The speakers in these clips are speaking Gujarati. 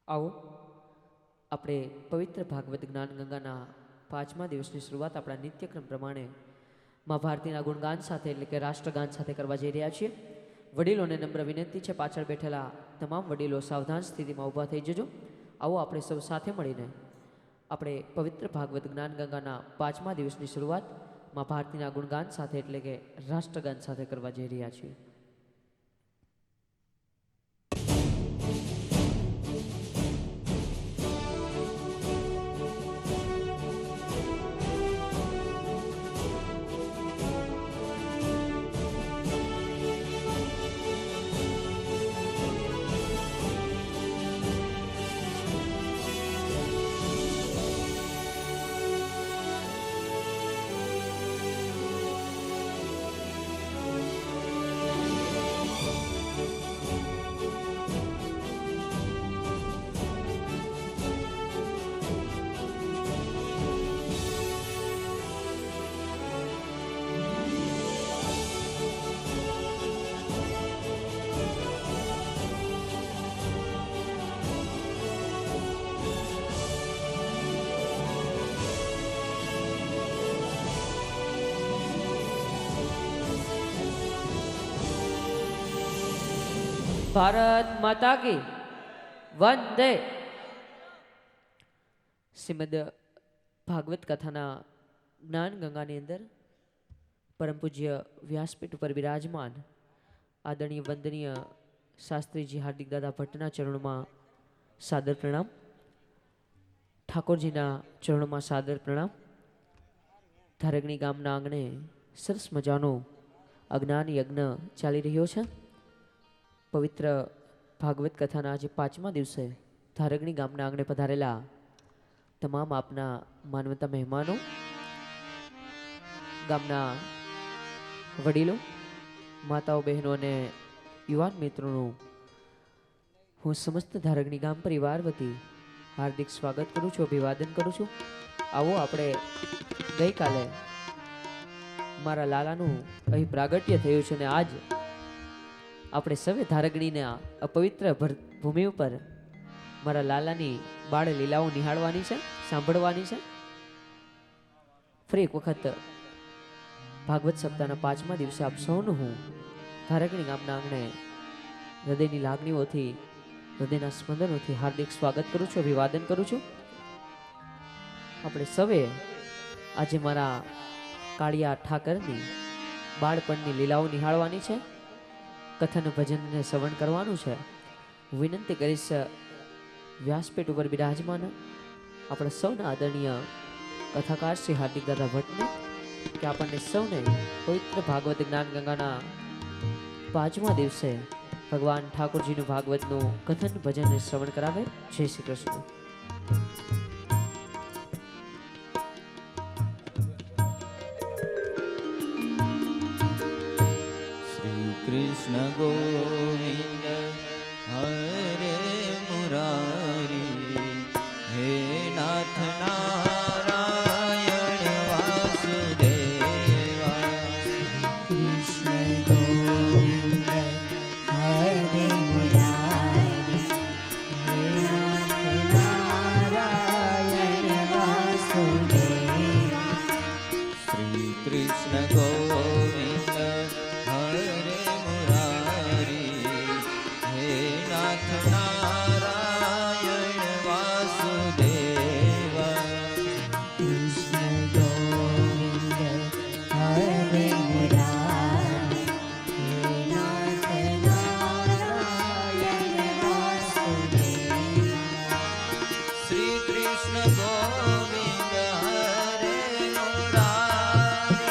आओ આપણે પવિત્ર ભાગવત જ્ઞાન ગંગાના 5મા દિવસની શરૂઆત આપણા નિત્યક્રમ પ્રમાણે માં ભારતીના ગુણગાન સાથે એટલે કે રાષ્ટ્રગાન સાથે કરવા જઈ રહ્યા છીએ। વડીલોને નમ્ર વિનંતી છે, પાછળ બેઠેલા તમામ વડીલો સાવધાન સ્થિતિમાં ઊભા થઈ જજો। આવો આપણે સૌ સાથે મળીને આપણે પવિત્ર ભાગવત જ્ઞાન ગંગાના 5મા દિવસની શરૂઆત માં ભારતીના ગુણગાન સાથે એટલે કે રાષ્ટ્રગાન સાથે કરવા જઈ રહ્યા છીએ। ભારત માતા કી વંદે। શ્રીમદ ભાગવત કથાના જ્ઞાન ગંગાની અંદર પરમ પૂજ્ય વ્યાસપીઠ ઉપર વિરાજમાન આદરણીય વંદનીય શાસ્ત્રીજી હાર્દિક દાદા ભટ્ટના ચરણોમાં સાદર પ્રણામ, ઠાકોરજીના ચરણોમાં સાદર પ્રણામ। ધારગણી ગામના આંગણે સરસ મજાનો અજ્ઞાન યજ્ઞ ચાલી રહ્યો છે। પવિત્ર ભાગવત કથાના આજે 5મા દિવસે ધારગણી ગામના આંગણે પધારેલા તમામ આપના માનવતા મહેમાનો, ગામના વડીલો, માતાઓ, બહેનો અને યુવાન મિત્રોનું હું સમસ્ત ધારગણી ગામ પરિવાર વતી હાર્દિક સ્વાગત કરું છું, અભિવાદન કરું છું। આવો આપણે ગઈકાલે મારા લાલાનું અહીં પ્રાગટ્ય થયું છે અને આજ આપણે સવે ધારગણીના અપવિત્ર ભૂમિ ઉપર મારા લાલાની બાળ લીલાઓ નિહાળવાની છે, સાંભળવાની છે। ફરી એક વખત ભાગવત સપ્તાહના 5મા દિવસે આપ સૌનું હું ધારગણી ગામના આંગણે હૃદયની લાગણીઓથી, હૃદયના સ્પંદનોથી હાર્દિક સ્વાગત કરું છું, અભિવાદન કરું છું। આપણે સવે આજે મારા કાળિયા ઠાકરની બાળપણની લીલાઓ નિહાળવાની છે, કથન ભજનને શ્રવણ કરવાનું છે। વિનંતી કરીશ વ્યાસપીઠ ઉપર બિરાજમાન આપણા સૌના આદરણીય કથાકાર શ્રી હાર્દિક દાદા ભટ્ટને કે આપણને સૌને પવિત્ર ભાગવત જ્ઞાન ગંગાના 5મા દિવસે ભગવાન ઠાકોરજીનું ભાગવતનું કથન ભજનને શ્રવણ કરાવે। જય શ્રી કૃષ્ણ। कृष्ण गोविंद हरे मुरारी, हे नाथ नारायण वासुदेवा। कृष्ण गोविंद हरे मुरारी, हे नाथ नारायण वासुदेवा। श्री कृष्ण गोविंद हरे मुरारी, हे नाथ नारायण वासुदेवा। कृष्ण गोविंद हरे मुरारी, हे नाथ नारायण वासुदेवा। श्री कृष्ण गोविंद हरे मुरारी,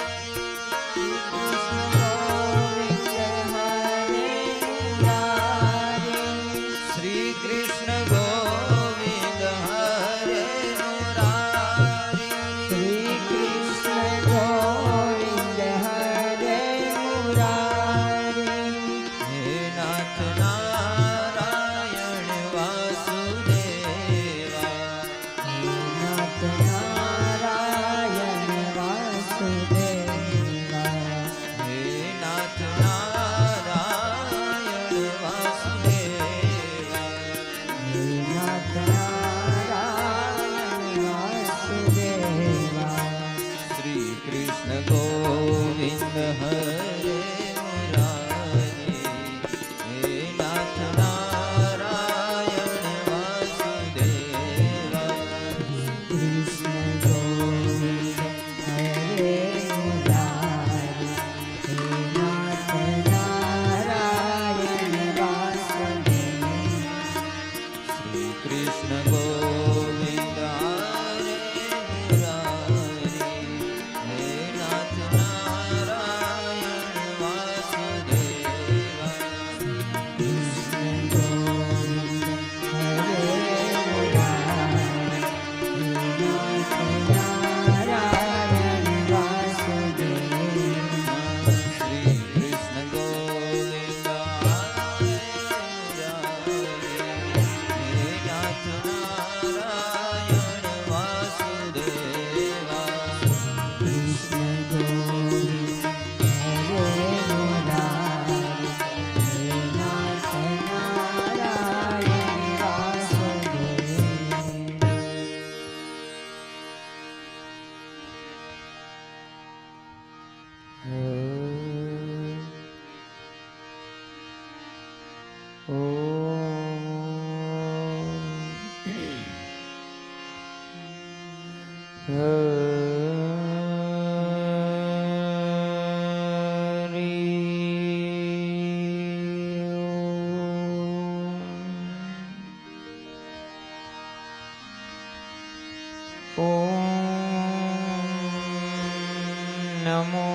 નમો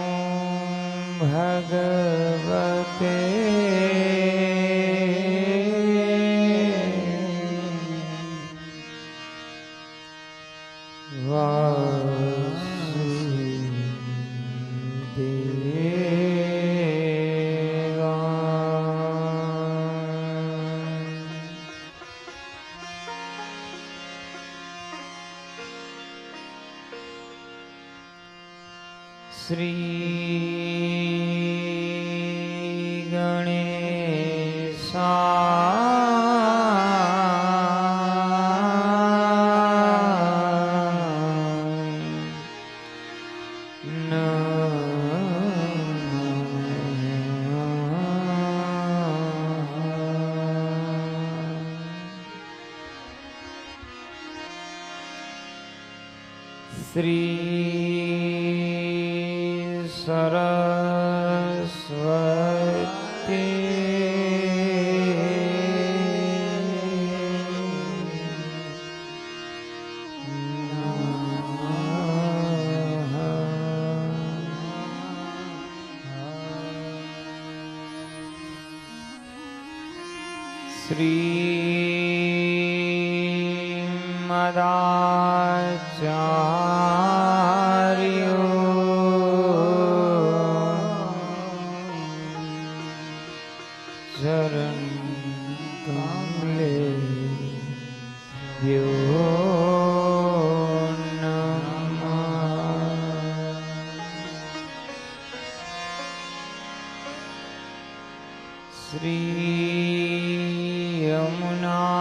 ભગવતે શ્રી શ્રીમદાચાર્ય ચરણ કમલે શ્રી યમુના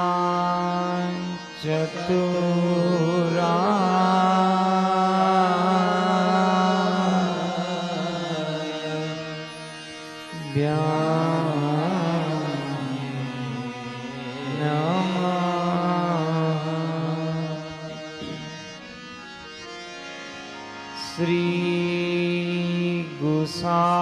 શ્રી ગુસાયજી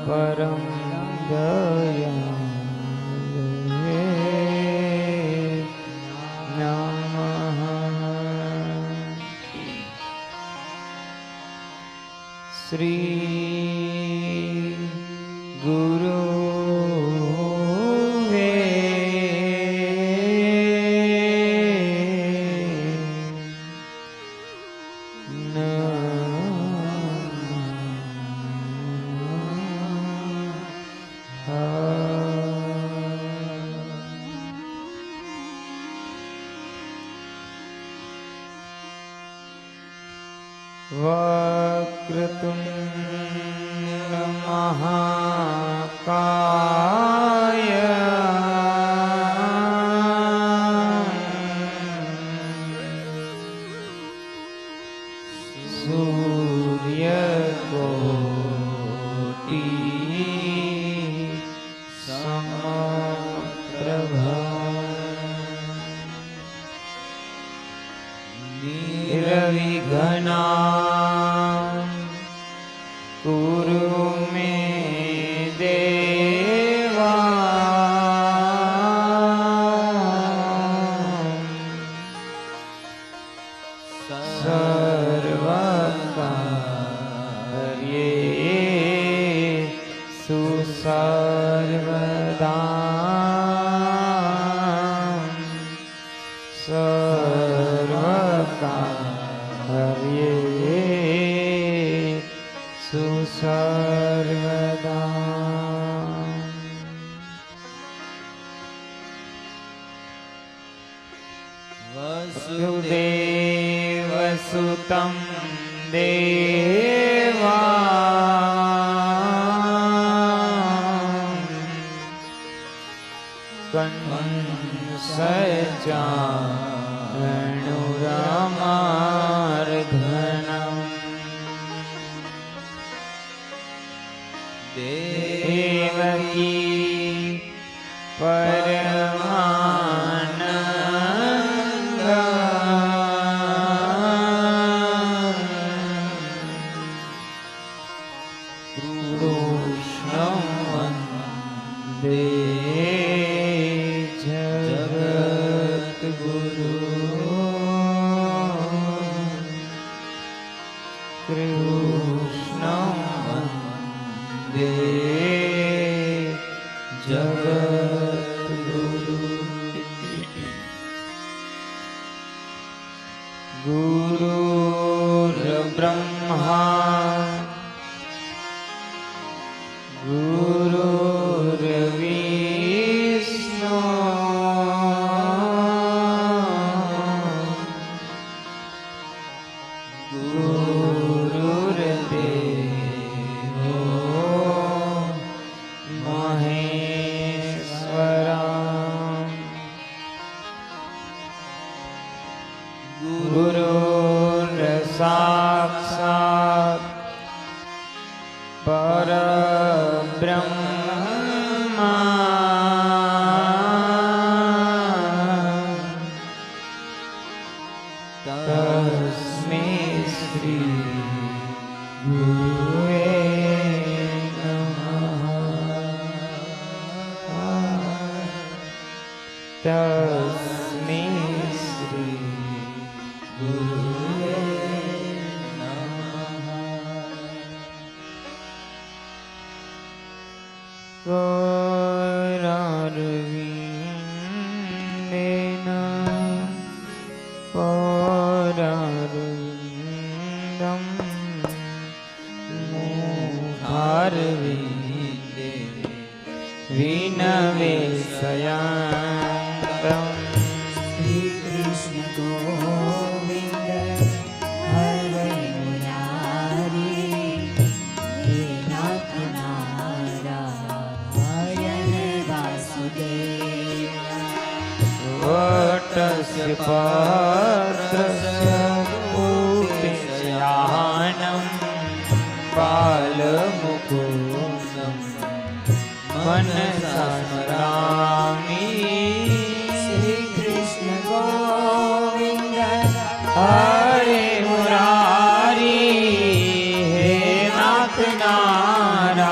પરમ દયાળવે નમઃ શ્રી ગુરુવે વક્રતુંડ મહાકાય સૂર્યકોટિ સમપ્રભા નિર્વિઘ્ના કુરુ મે દેવા સર્વકાર્યે સુસર્વદા સર્વકાર્યે સુસર્વદા વસુદેવસુતં દેવા कंसचाणुरमार्धनम् देवकी परमानंद कृष्णं वन्दे जगद्गुरु कृष्णं वन्दे जगद्गुरु गुरुर्ब्रह्मा गुरुर्विष्णु गुरुर्देवो महेश्वरा गुरुर्साक्षात् परब्रह्मा तस्मै श्री गुरुवे नमः तस्मै श्री गुरुवे नमः करारविन्देन परारविन्दं मुखारविन्दे विनवेशयान्तम् श्री कृष्ण गोविंद हरे मुरारी हे नाथ नारायण वासुदेव वटस्य पात्रस्य पूतिशयानं बालमुकुन्दं मनसा स्मरामि श्री कृष्ण गोविंद हरे मुरारी हे नाथ नारायण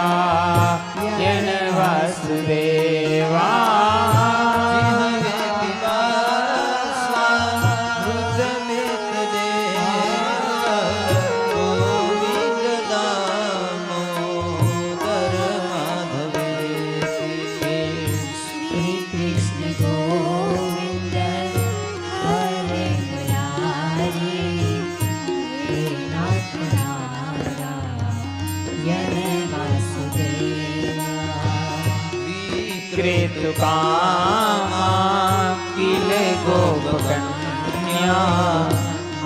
वासुदेवा श्री कृष्ण गोविंद हरे मुरारी हे नाथ नारायण वासुदेवा कृतकामा किल गोपकन्या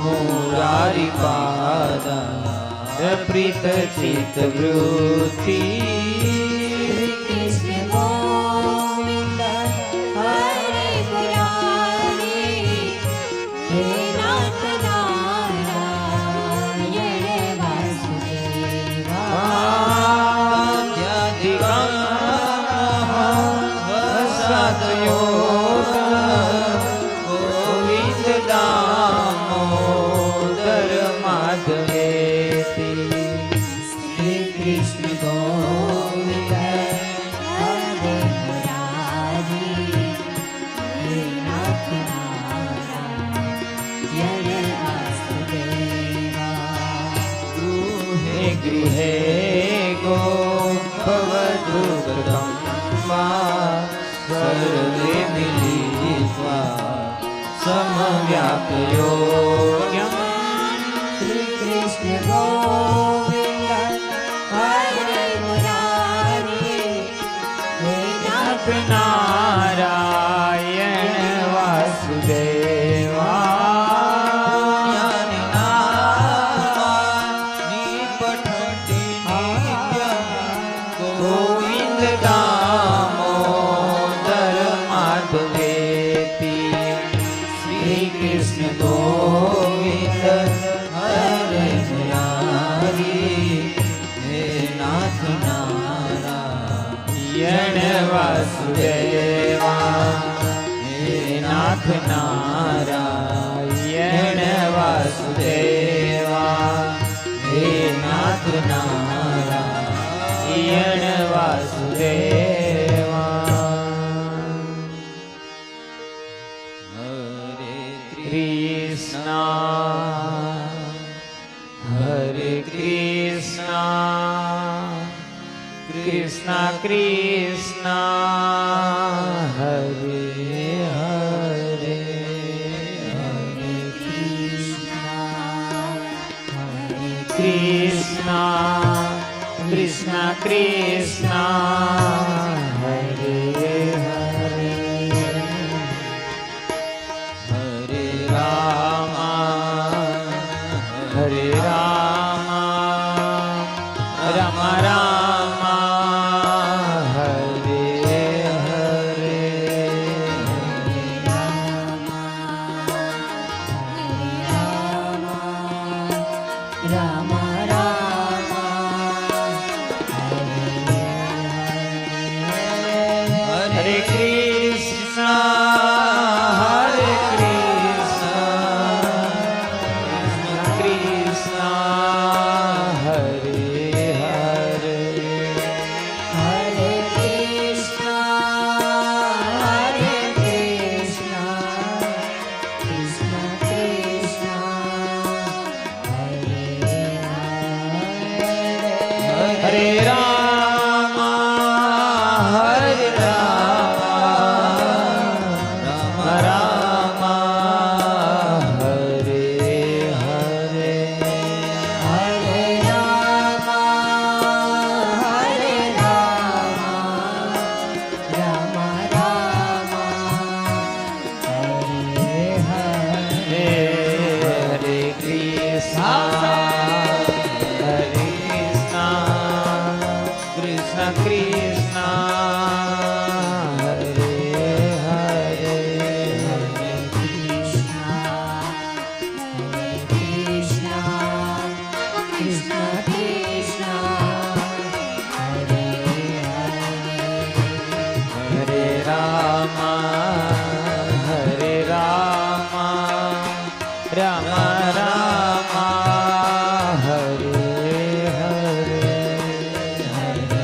मुरारिपादा प्रीत चित्तवृत्ति श्री कृष्ण गोविंद हरे मुरारी हे नाथ नारायण वासुदेवा सतयोग गोविंद दामोदर माधवेति श्री कृष्ण गोविंद हरे मुरारी हे नाथ नारायण वासुदेवा गृहे गृहे गोपवधूतकं वा सर्वे मिलित्वा समव्याप्योऽयम् श्री कृष्ण गोविंद हरे मुरारी हे नाथ नारायण वासुदेवा गोविंद दामोदर વાસુદેવા હે નાથ નારાયણ વાસુદેવા હે નાથ નારાયણ વાસુદેવા હરે કૃષ્ણ હરે કૃષ્ણ કૃષ્ણ કૃષ્ણ હરે હરે હરે કૃષ્ણ કૃષ્ણ કૃષ્ણ હરે હરે હરે રામ હરે રામ રામ રામ હરે હરે રામ રામ હરે કૃષ્ણ કૃષ્ણ હરે હરે હરે કૃષ્ણ કૃષ્ણ કૃષ્ણ હરે રામ હરે રામ રામ રામ હરે હરે હરે રામ રામ રામ હરે હરે હરે કૃષ્ણ કૃષ્ણ કૃષ્ણ હરે હરે હરે રામ હરે રામ રામ રામ હરે હરે હરે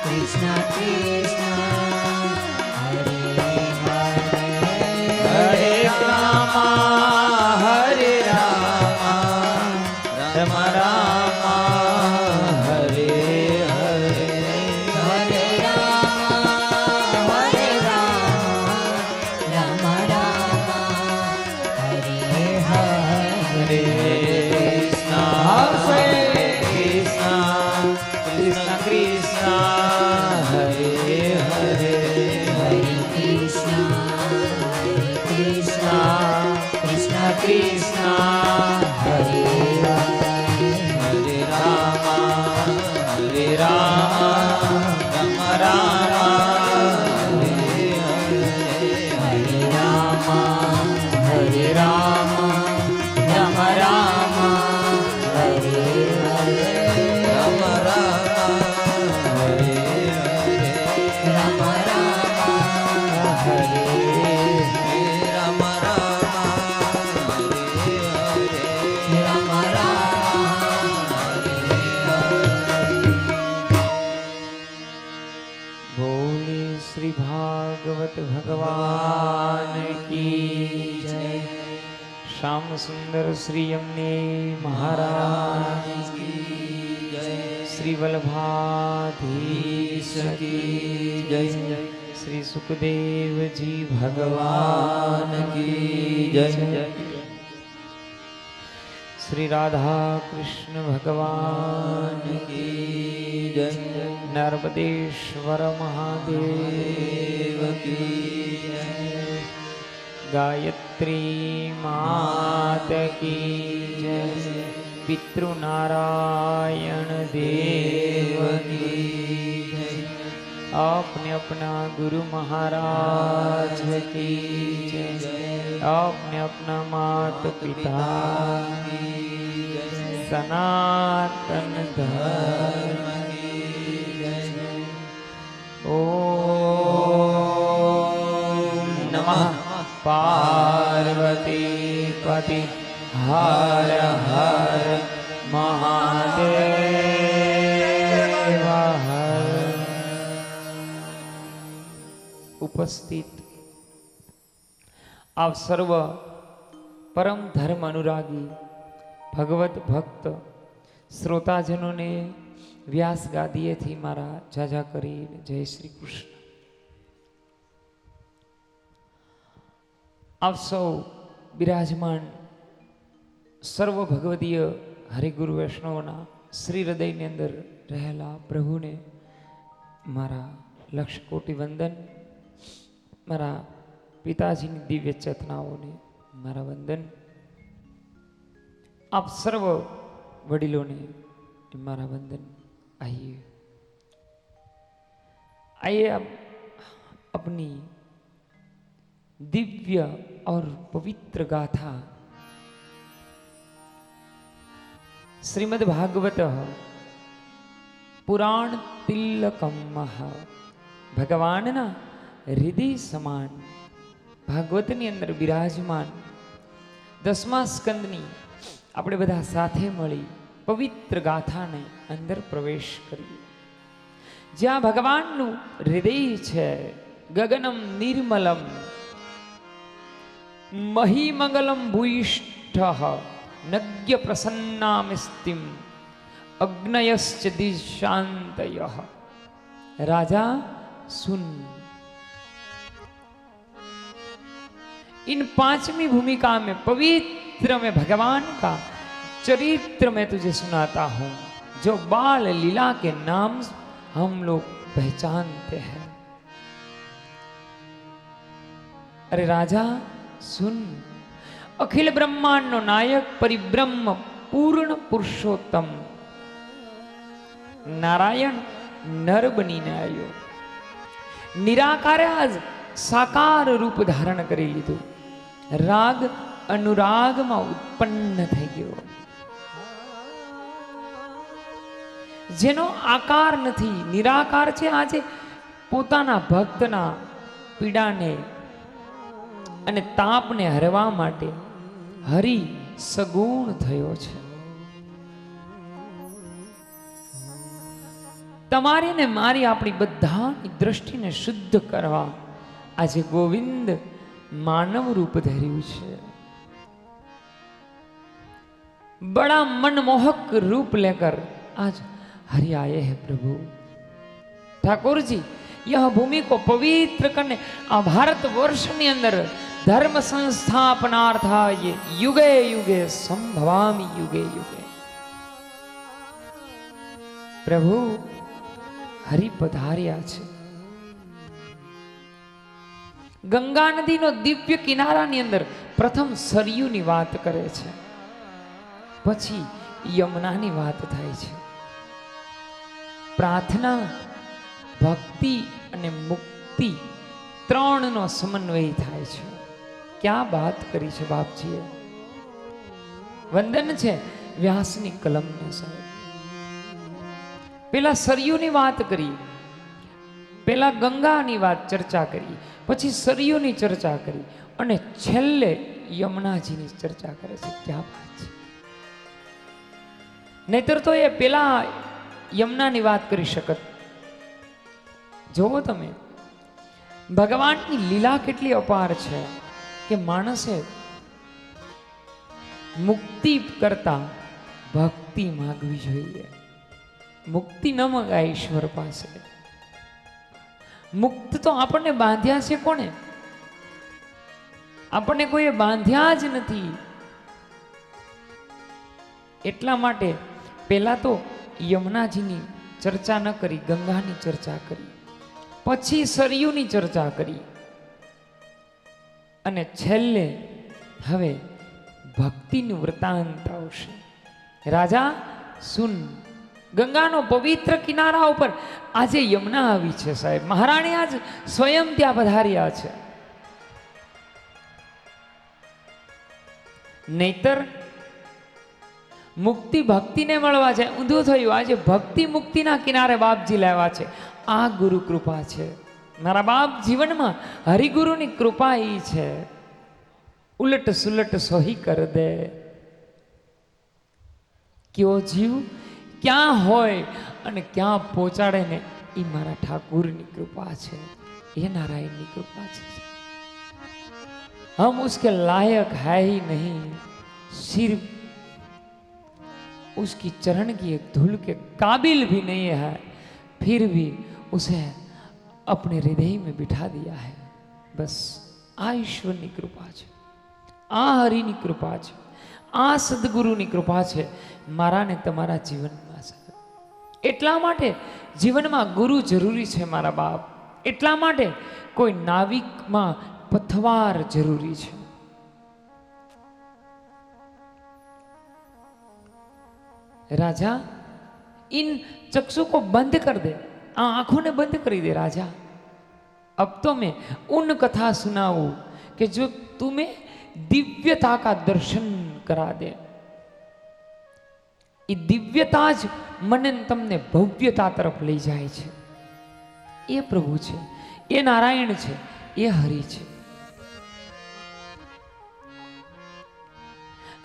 કૃષ્ણ કૃષ્ણ હરે હરે હરે રામ હરે રામ રામ રામ હરે હરે હરે કૃષ્ણ કૃષ્ણ કૃષ્ણ હરે હરે કૃષ્ણ કૃષ્ણ હરે હરે રામ હરે રામ રામ રામ હરે હરે રામ હરે રામ રામ રામ હરે હરે રામ રામ હરે હરે રામ રામ હરે રામ बोले श्री भागवत भगवान की जय। श्याम सुंदर श्री यमुने महाराज की जय। श्री वल्लभाधीश की जय। श्री सुखदेव जी भगवान की जय। श्री राधा कृष्ण भगवान की जय। नर्मदेश्वर महादेव की जय। गायत्री मात की जय, पितृनारायण देव की जय, आपने अपना गुरु महाराज की जय, आपने अपना माता पिता की जय, सनातन धर्म की जय। ओम नमः पार्वती पति हर हर महादेव हर। उपस्थित आप सर्व परम धर्म अनुरागी भगवत भक्त श्रोताजनों ने व्यास गादीए थी मारा जाजा करी जय श्री कृष्ण। आप सौ विराजमान सर्व भगवदीय हरिगुरु वैष्णवना श्री हृदय ने अंदर रहेला प्रभु ने मारा लक्ष कोटि वंदन, मारा पिताजी की दिव्य चेतनाओं ने मारा वंदन, आप सर्व वडीलों ने मारा वंदन। आइए आइए आप अपनी दिव्य और पवित्र गाथा श्रीमद् भागवत पुराण तिलकम भगवान ना हृदय समान भागवतनी अंदर विराजमान 10મા સ્કંદની આપણે બધા સાથે મળી પવિત્ર ગાથાને અંદર પ્રવેશ કરીએ, જ્યાં ભગવાનનું હૃદય છે ગગનમ નિર્મલમ મહિમંગલમ ભૂયિષ્ઠ નગ્ય પ્રસન્નામિસ્તિમ अग्नयश्च दिशान्तयः। राजा सुन, इन 5वीं भूमिका में पवित्र में भगवान का चरित्र में तुझे सुनाता हूं, जो बाल लीला के नाम हम लोग पहचानते हैं। अरे राजा सुन, अखिल ब्रह्मांड नो नायक परिब्रह्म पूर्ण पुरुषोत्तम नारायण नर बनीने आयो, निराकारे आज साकार रूप धारण કરી લીધું, રાગ અનુરાગમાં ઉત્પન્ન થઈ ગયો, જેનો આકાર નથી, નિરાકાર છે, આજે પોતાના ભક્તના પીડાને અને તાપને હરવા માટે હરિ સગુણ થયો છે। તમારી ને મારી આપણી બધાની દ્રષ્ટિને શુદ્ધ કરવા આજે ગોવિંદ માનવ रूप ધર્યું છે। बड़ा मनमोहक रूप लेकर आज हरि आए हैं प्रभु। ठाकुर जी यह भूमि को पवित्र करने आ भारत वर्ष ने अंदर धर्म संस्थापनार्थाय युगे युगे संभवामि युगे युगे। प्रभु हरि पधार्या छे। गंगा नदी नो दिव्य किनारा नी अंदर प्रथम सरयू नी बात करे छे, पछी यमुना नी बात थाय छे। प्रार्थना, भक्ति अने मुक्ति त्रण नो समन्वय थाय छे। क्या बात करी छे बापजीए। वंदन छे व्यासनी कलम ने साहेब। पेला सरयूनी बात करी, पेला गंगानी बात चर्चा करी, पछी सरयूनी चर्चा करी अने छेल्ले यमुनाजीनी चर्चा करे छे। क्या बात छे। नहीतर तो ये पेला यमुनानी बात करी शकत। जोवो तमे भगवाननी लीला केटली अपार छे के माणसे मुक्ति करता भक्ति मांगवी जोईए। मुक्ति न मंगाय ईश्वर पासे। मुक्त तो आपने बांध्या छे कोणे? आपने कोई बांध्या ज नथी। एटला माटे पेला तो यमुनाजीनी चर्चा न करी, गंगानी चर्चा करी, पछी सरयूनी चर्चा करी। અને છેલ્લે હવે ભક્તિનું વૃતાંત આવશે. રાજા સુન, ગંગાનો પવિત્ર કિનારા ઉપર આજે યમુના આવી છે સાહેબ. મહારાણી આજ સ્વયં ત્યાં પધાર્યા છે. નહીતર મુક્તિ ભક્તિને મળવા છે, ઊંધું થયું. આજે ભક્તિ મુક્તિના કિનારે બાપજી લાવ્યા છે. આ ગુરુ કૃપા છે. મારા બાપ જીવનમાં હરિગુરુની કૃપા એ છે. ઉલટ સુલટ સોહી કર દે. કયો જીવ ક્યાં હોય અને ક્યાં પહોંચાડે ને એ મારા ઠાકુરની કૃપા છે, એ નારાયણની કૃપા છે. हम उसके लायक है ही नहीं, सिर्फ उसकी चरण की एक धूल के काबिल भी नहीं है, फिर भी उसे अपने हृदय में बिठा दिया है. बस આ ઈશ્વરની કૃપા છે, આ હરિની કૃપા છે, આ સદગુરુની કૃપા છે મારા ને તમારા જીવનમાં છે. એટલા માટે જીવનમાં ગુરુ જરૂરી છે મારા બાપ. એટલા માટે કોઈ નાવિકમાં પથવાર જરૂરી છે. राजा इन चक्षु को बंद कर दे, आंखों ने बंद कर दे. राजा अब तो मैं उन कथा सुनाऊं कि जो तुम्हें दिव्यता का दर्शन करा दे. ये दिव्यता ज मन तमने भव्यता तरफ लई जाए छे. ये प्रभु छे, ये नारायण छे, ये हरि छे.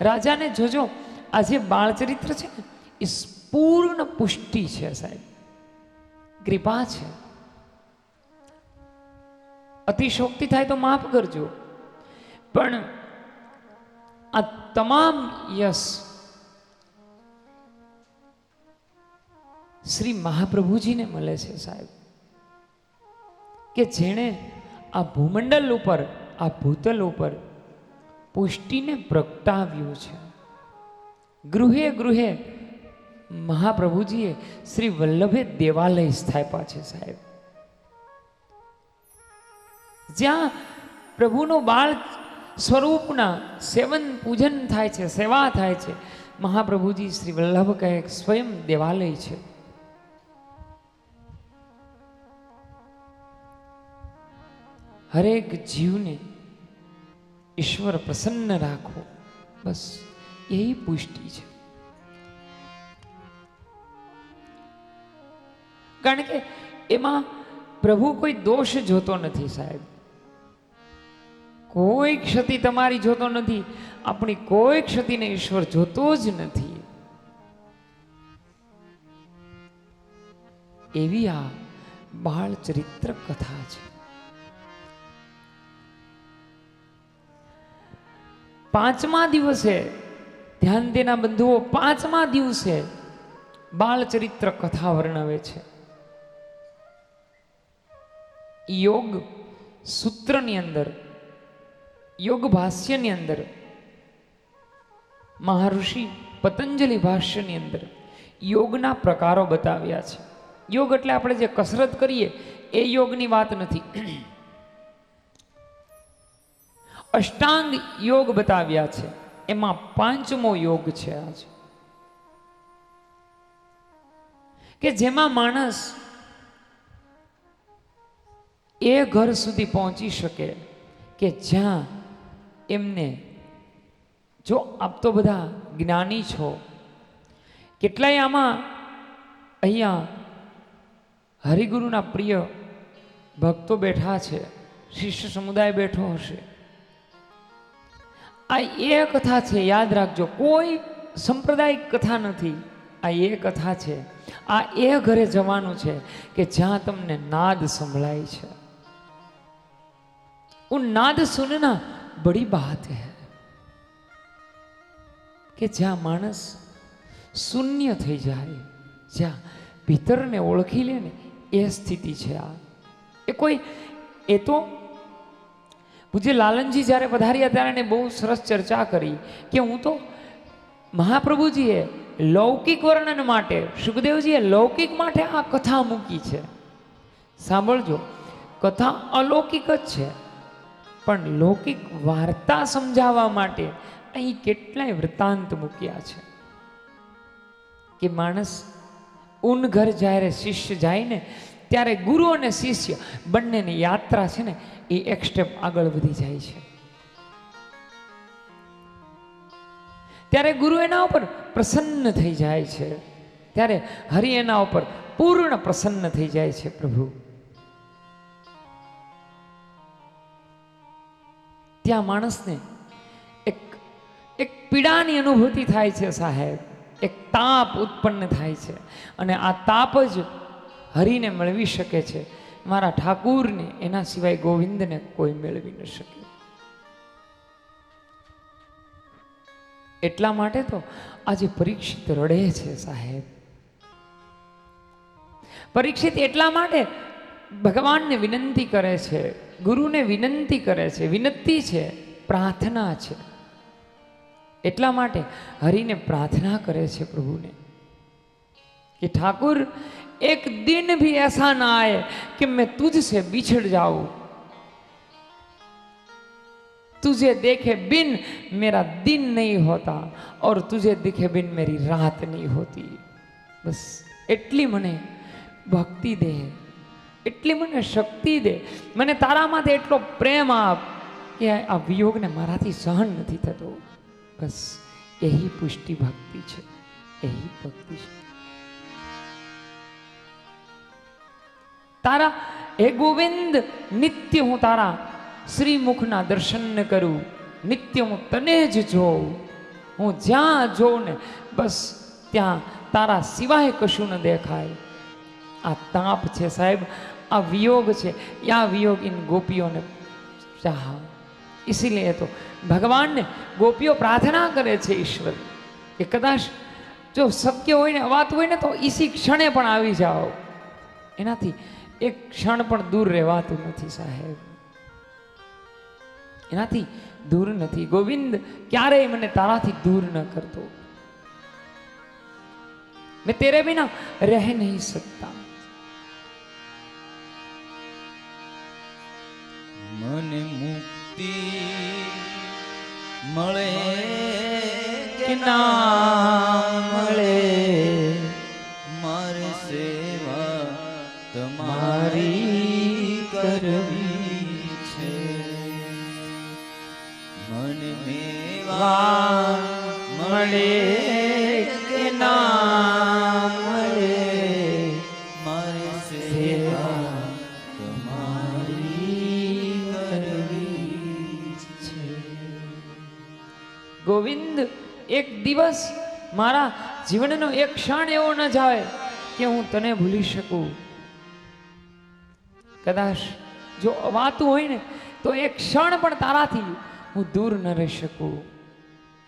राजा ने जोजो आज बाल चरित्र छे इस पूर्ण पुष्टि है साहेब, कृपा है. अतिशोक्ति थाय तो माफ करजो, पण आ तमाम यश श्री महाप्रभुजी ने मळे छे साहेब, के जेणे आ भूमंडल ऊपर आ भूतल ऊपर पुष्टि ने प्रगटाव्યું છે. गृहे गृहे महाप्रभुजीए श्री वल्लभे देवालय स्थाप्या છે साहेब, જ્યાં પ્રભુનો બાળ સ્વરૂપના સેવન પૂજન થાય છે, સેવા થાય છે. મહાપ્રભુજી શ્રી વલ્લભ કહે સ્વયં દેવાલય છે. હરેક જીવને ઈશ્વર પ્રસન્ન રાખો, બસ यही पुष्टि है. कारण के एमा प्रभु कोई दोष जोतो नहीं साहेब, कोई क्षति तमारी जोतो नहीं, अपनी कोई क्षति ने ईश्वर जोतो ज नहीं. एवी आ बाल चरित्र कथा है. 5मा दिवसे ध्यान देना बंधुओं, 5मा दिवसे बाल चरित्र कथा वर्णवे छे. योग सूत्रनी अंदर, योग भाष्यनी अंदर, महर्षि पतंजलि भाष्यनी अंदर योगना प्रकारो बताव्या छे. योग એટલે આપણે જે કસરત કરીએ એ યોગની વાત નથી. અષ્ટાંગ યોગ બતાવ્યા છે, એમાં 5મો યોગ છે આજ, કે જેમાં માણસ એ ઘર સુધી પહોંચી શકે કે જ્યાં એમને, જો આપ તો બધા જ્ઞાની છો, કેટલાય આમાં અહીંયા હરિગુરુના પ્રિય ભક્તો બેઠા છે, શિષ્ય સમુદાય બેઠો હશે. આ એ કથા છે, યાદ રાખજો, કોઈ સંપ્રદાયિક કથા નથી. આ એ કથા છે, આ એ ઘરે જવાનું છે કે જ્યાં તમને નાદ સંભળાય છે. उन नाद सुनना बड़ी बात है, कि ज्या मानस शून्य थई जाए, ज्या भीतर ने ओळखी ले ने ए स्थिति है. आ ए कोई ए तो पूज्य लालनजी જ્યારે પધાર્યા ત્યારે ને બહુ સરસ ચર્ચા કરી કે હું તો મહાપ્રભુજીએ લૌકિક વર્ણન માટે, સુખદેવજીએ લૌકિક માટે આ કથા મૂકી છે. સાંભળજો, કથા અલૌકિક જ છે. પણ લૌકિક વાર્તા સમજાવવા માટે અહીં કેટલાય વૃત્તાંત મૂક્યા છે કે માણસ ઊન ઘર જ્યારે શિષ્ય જાય ને ત્યારે ગુરુ અને શિષ્ય બંનેની યાત્રા છે ને એ એક સ્ટેપ આગળ વધી જાય છે. ત્યારે ગુરુ એના ઉપર પ્રસન્ન થઈ જાય છે, ત્યારે હરિ એના ઉપર પૂર્ણ પ્રસન્ન થઈ જાય છે. પ્રભુ ત્યાં માણસને એક પીડાની અનુભૂતિ થાય છે સાહેબ, એક તાપ ઉત્પન્ન થાય છે અને આ તાપ જ હરિને મેળવી શકે છે. મારા ઠાકુરને એના સિવાય ગોવિંદને કોઈ મેળવી ન શકે. એટલા માટે તો આજે પરીક્ષિત રડે છે સાહેબ. પરીક્ષિત એટલા માટે ભગવાનને વિનંતી કરે છે, ગુરુને વિનંતી કરે છે. વિનંતી છે, પ્રાર્થના છે. એટલા માટે હરિને પ્રાર્થના કરે છે પ્રભુને कि ठाकुर एक दिन भी ऐसा ना आए कि मैं तुझसे बिछड़ जाऊं, तुझे देखे बिन मेरा दिन नहीं होता और तुझे दिखे बिन मेरी रात नहीं होती. बस એટલી મને ભક્તિ દે, એટલી મને શક્તિ દે, મને તારામાંથી એટલો પ્રેમ આપ કે આ વિયોગને મારાથી સહન નથી થતો. બસ यही પુષ્ટિ ભક્તિ છે, यही ભક્તિ છે. તારા હે ગોવિંદ, નિત્ય હું તારા શ્રીમુખના દર્શન કરું, નિત્ય હું તને જ જોઉં. હું જ્યાં જોઉં ને બસ ત્યાં તારા સિવાય કશું ન દેખાય. આ તાપ છે સાહેબ, આ વિયોગ છે. આ વિયોગ ઇન ગોપીઓ ને ચાહ, इसीलिए तो भगवान ने गोपियों प्रार्थना करे છે ईश्वर કે કદાચ જો શક્ય હોય ને વાત હોય ને તો इसी ક્ષણે પણ આવી જાઓ. એનાથી એક ક્ષણ પણ દૂર રહેવાતું નથી સાહેબ, એનાથી દૂર નથી. ગોવિંદ ક્યારેય મને તારાથી દૂર ન કરતો. मैं तेरे बिना रह नहीं सकता. મને મુક્તિ મળે કે ના મળે, મારે સેવા તમારી કરવી છે. મને મેવા મળે કે ના મળે, મારે સેવા તમારી કરવી છે. ગોવિંદ, એક દિવસ મારા જીવનનો એક ક્ષણ એવો ન જાય કે હું તને ભૂલી શકું. કદાચ જો વાતું હોય ને તો એક ક્ષણ પણ તારાથી હું દૂર ન રહી શકું.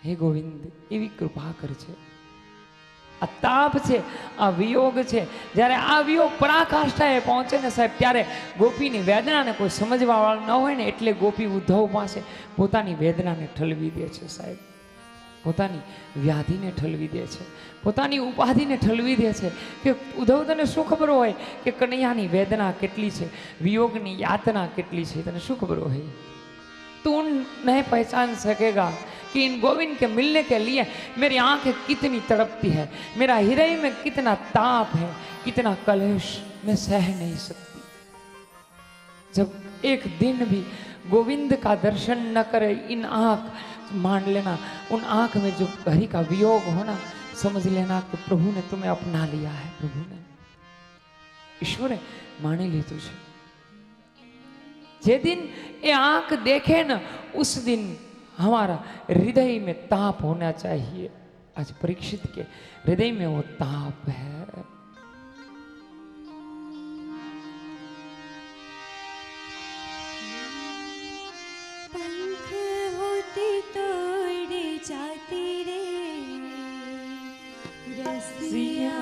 હે ગોવિંદ, એવી કૃપા કરજે. આ તાપ છે, આ વિયોગ છે. જ્યારે આ વિયોગ પરાકાષ્ઠાએ પહોંચે ને સાહેબ, ત્યારે ગોપીની વેદનાને કોઈ સમજવા વાળું ન હોય ને એટલે ગોપી ઉદ્ધવ પાસે પોતાની વેદનાને ઠલવી દે છે સાહેબ, પોતાની વ્યાધિને ઠલવી દે છે, પોતાની ઉપાધિને ઠલવી દે છે. કે ઉદ્ધવ, તને શું ખબર હોય કે કનૈયાની વેદના કેટલી છે, વિયોગની યાતના કેટલી છે, તને શું ખબર હોય? તું नहीं पहचान सकेगा कि इन गोविंद के मिलने के लिए मेरी आंखें कितनी तड़पती है, मेरा हृदय में कितना ताप है, कितना कलेश मैं सह नहीं सकती. जब एक दिन भी गोविंद का दर्शन न करे, इन आंख मान लेना, उन आंख में जो हरि का वियोग होना, समझ लेना कि प्रभु ने तुम्हें अपना लिया है. प्रभु ने, ईश्वरे मानी લીધું છે. जे दिन ये आंख देखे न उस दिन हमारा हृदय में ताप होना चाहिए. आज परीक्षित के हृदय में वो ताप है. पंख होती तोड़ जाती रे रसिया,